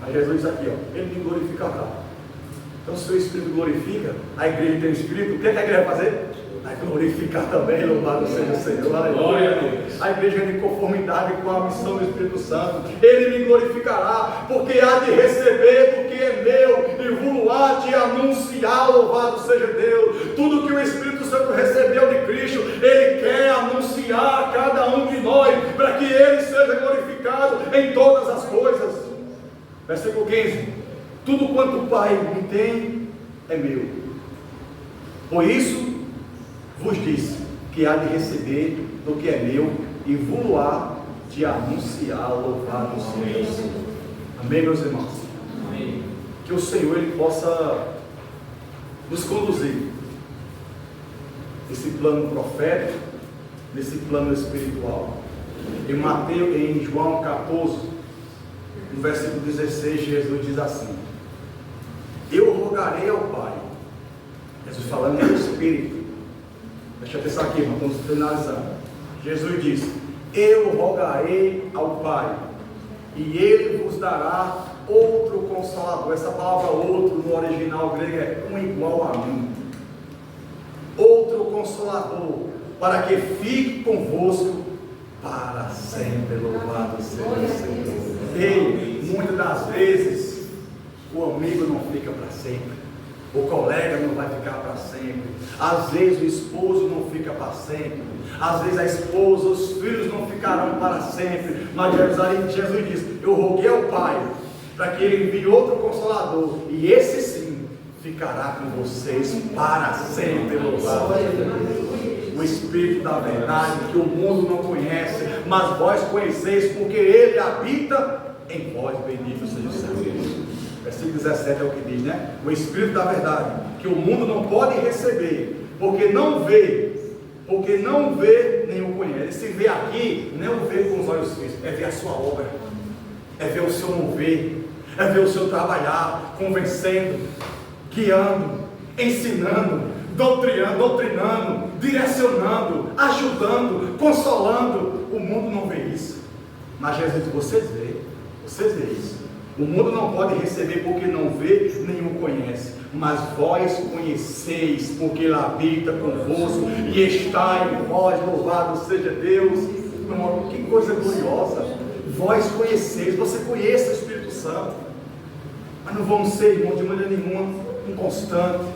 Mas Jesus diz aqui, ó, ele me glorificará. Então, se o Espírito glorifica, a igreja tem o Espírito, o que a igreja vai fazer? Vai glorificar também, louvado seja o Senhor. Aleluia. A igreja é de conformidade com a missão do Espírito Santo. Ele me glorificará, porque há de receber do que é meu e vou há de anunciar, louvado seja Deus. Tudo que o Espírito Santo recebeu de Cristo, ele quer anunciar a cada um de nós, para que ele seja glorificado em todas as coisas. Versículo 15: tudo quanto o Pai me tem é meu. Por isso vos disse que há de receber do que é meu e vou há de anunciar, louvado seja o Senhor. Amém, meus irmãos? Amém. Que o Senhor ele possa nos conduzir nesse plano profético, nesse plano espiritual. Em João 14, no versículo 16, Jesus diz assim: eu rogarei ao Pai. Jesus falando em Espírito. Deixa eu pensar aqui, irmão, estamos finalizando. Jesus disse: eu rogarei ao Pai, e Ele vos dará outro Consolador. Essa palavra outro no original grego é um igual a mim. Outro Consolador, para que fique convosco para sempre. Louvado seja o Senhor. Ei, muitas das vezes o amigo não fica para sempre. O colega não vai ficar para sempre. Às vezes o esposo não fica para sempre. Às vezes a esposa, os filhos não ficarão para sempre. Mas Jesus diz: eu roguei ao Pai para que Ele envie outro Consolador, e esse sim ficará com vocês para sempre. Louvado seja Deus. O Espírito da verdade, que o mundo não conhece, mas vós conheceis, porque Ele habita em vós. Bendito seja o Senhor. Versículo 17 é o que diz, né? O Espírito da verdade, que o mundo não pode receber, porque não vê nem o conhece. Esse ver aqui, não vê com os olhos físicos, é ver a sua obra, é ver o seu mover, é ver o seu trabalhar, convencendo, guiando, ensinando, doutrinando, direcionando, ajudando, consolando. O mundo não vê isso. Mas Jesus diz: vocês veem isso. O mundo não pode receber porque não vê, nem o conhece. Mas vós conheceis, porque Ele habita convosco e está em vós. Louvado seja Deus. Meu irmão, que coisa gloriosa. Vós conheceis, você conhece o Espírito Santo. Mas não vamos ser, irmão, de maneira nenhuma inconstante.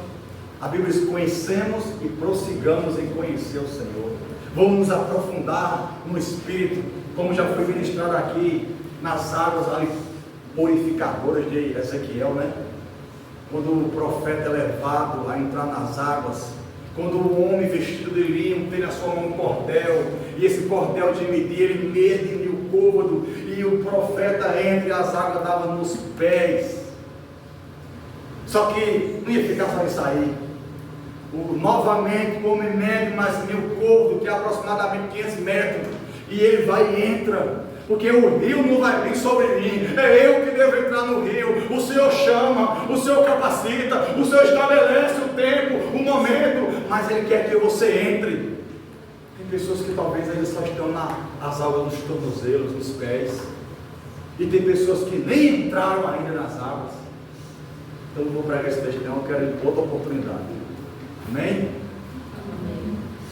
A Bíblia diz: conhecemos e prossigamos em conhecer o Senhor. Vamos nos aprofundar no Espírito, como já foi ministrado aqui, nas águas ali purificadoras de Ezequiel, né? Quando o profeta é levado a entrar nas águas, quando o homem vestido de linho tem na sua mão um cordel, e esse cordel de medir, ele mede o côvado, e o profeta entra e as águas davam nos pés. Só que não ia ficar só isso aí. Novamente o homem mede mais 1000 côvados, que é aproximadamente 500 metros, e ele vai e entra. Porque o rio não vai vir sobre mim, é eu que devo entrar no rio. O Senhor chama, o Senhor capacita, o Senhor estabelece o tempo, o momento, mas Ele quer que você entre. Tem pessoas que talvez ainda só estão nas águas dos tornozelos, nos pés, e tem pessoas que nem entraram ainda nas águas. Então eu não vou pregar esse texto não, eu quero ir outra oportunidade. Amém?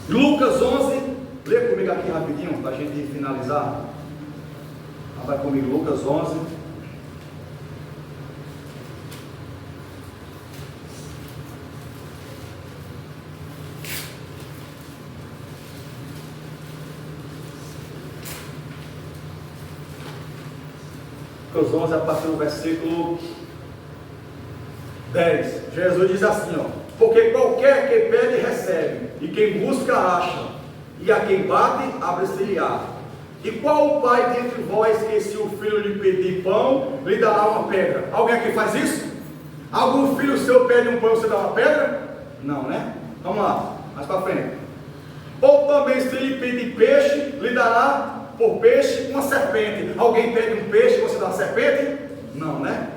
Lucas 11, lê comigo aqui rapidinho, para a gente finalizar. Vai comigo, Lucas 11. Lucas 11, a partir do versículo 10. Jesus diz assim, ó: porque qualquer que pede, recebe, e quem busca, acha, e a quem bate, abre-se-lhe-á. E qual o pai dentre vós que, se o filho lhe pedir pão, lhe dará uma pedra? Alguém aqui faz isso? Algum filho seu pede um pão, você dá uma pedra? Não, né? Vamos lá, mais para frente. Ou também, se lhe pedir peixe, lhe dará por peixe uma serpente. Alguém pede um peixe, você dá uma serpente? Não, né?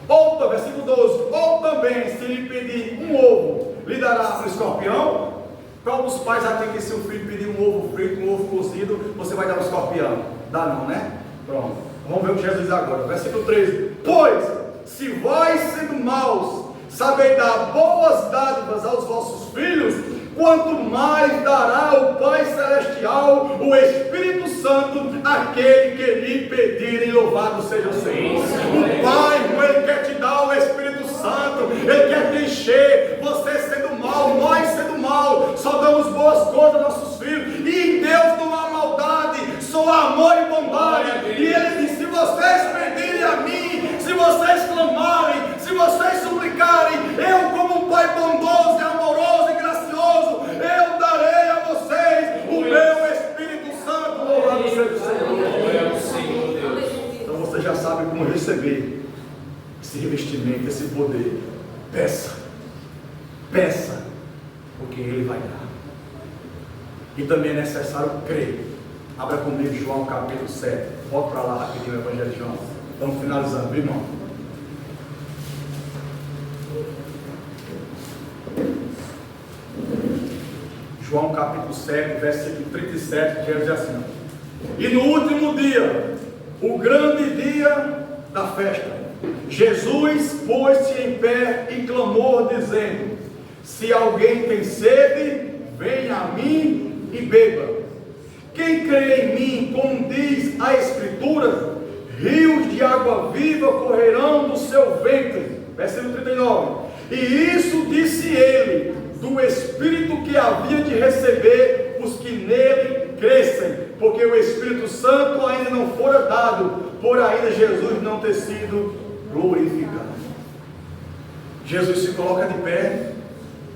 Ou também, versículo 12. Ou também, se lhe pedir um ovo, lhe dará um escorpião? Qual dos pais aqui que, se o filho pedir um ovo frito, um ovo cozido, você vai dar um escorpião? Dá não, né? Pronto. Vamos ver o que Jesus diz agora. Versículo 13. Pois, se vós, sendo maus, sabeis dar boas dádivas aos vossos filhos, quanto mais dará o Pai Celestial, o Espírito Santo, àquele que lhe pedirem. Louvado seja o Senhor. O Pai, Ele quer te dar o Espírito Santo, Ele quer te encher. Você sendo mau, nós sendo mau, só damos boas coisas aos nossos filhos, e em Deus não há maldade, só amor e bondade. E Ele diz: se vocês pedirem a mim, se vocês clamarem, se vocês suplicarem, eu, como um Pai bondoso e amoroso e gracioso, eu darei a vocês o meu Espírito Santo. Louvado seja o Senhor. Então você já sabe como receber esse revestimento, esse poder. Peça, porque Ele vai dar. E também é necessário crer. Abra comigo João capítulo 7. Volta para lá rapidinho o Evangelho de João. Estamos finalizando, viu, irmão? João capítulo 7, versículo 37, que diz assim: e no último dia, o grande dia da festa, Jesus pôs-se em pé e clamou, dizendo: se alguém tem sede, venha a mim e beba. Quem crê em mim, como diz a Escritura, rios de água viva correrão do seu ventre. Versículo 39. E isso disse ele, do Espírito que havia de receber os que nele crescem, porque o Espírito Santo ainda não fora dado, por ainda Jesus não ter sido glorificado. Jesus se coloca de pé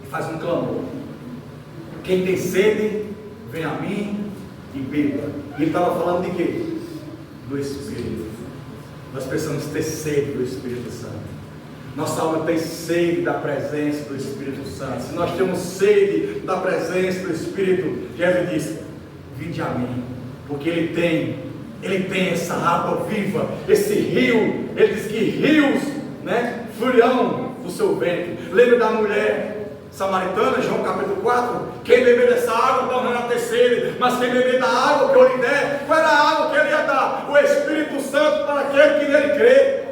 e faz um clamor: quem tem sede, vem a mim e beba. E ele estava falando de quê? Do Espírito. Nós precisamos ter sede do Espírito Santo. Nossa alma tem sede da presença do Espírito Santo. Se nós temos sede da presença do Espírito, Jesus disse: vinde a mim, porque Ele tem essa água viva, esse rio. Ele diz que rios, fluirão do seu ventre. Lembra da mulher samaritana, João capítulo 4, quem beber dessa água tornará ter sede, mas quem beber da água que eu lhe der, qual era a água que ele ia dar? O Espírito Santo para aquele que nele crê.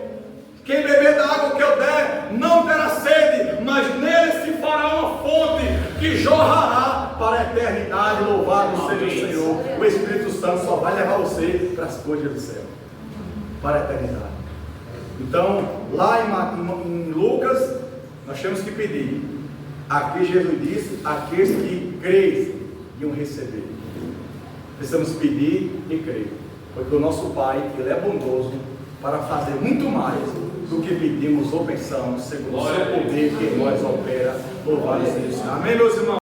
Quem beber da água que eu der, não terá sede, mas nele se fará uma fonte que jorrará para a eternidade. Louvado seja o Senhor. O Espírito Santo só vai levar você para as coisas do céu, para a eternidade. Então, lá em Lucas, nós temos que pedir. Aqui Jesus disse: aqueles que creem iam receber. Precisamos pedir e crer, porque o nosso Pai, Ele é bondoso para fazer muito mais do que pedimos ou pensamos, segundo o seu poder que em nós opera. Louvado seja o Senhor. Amém, meus irmãos?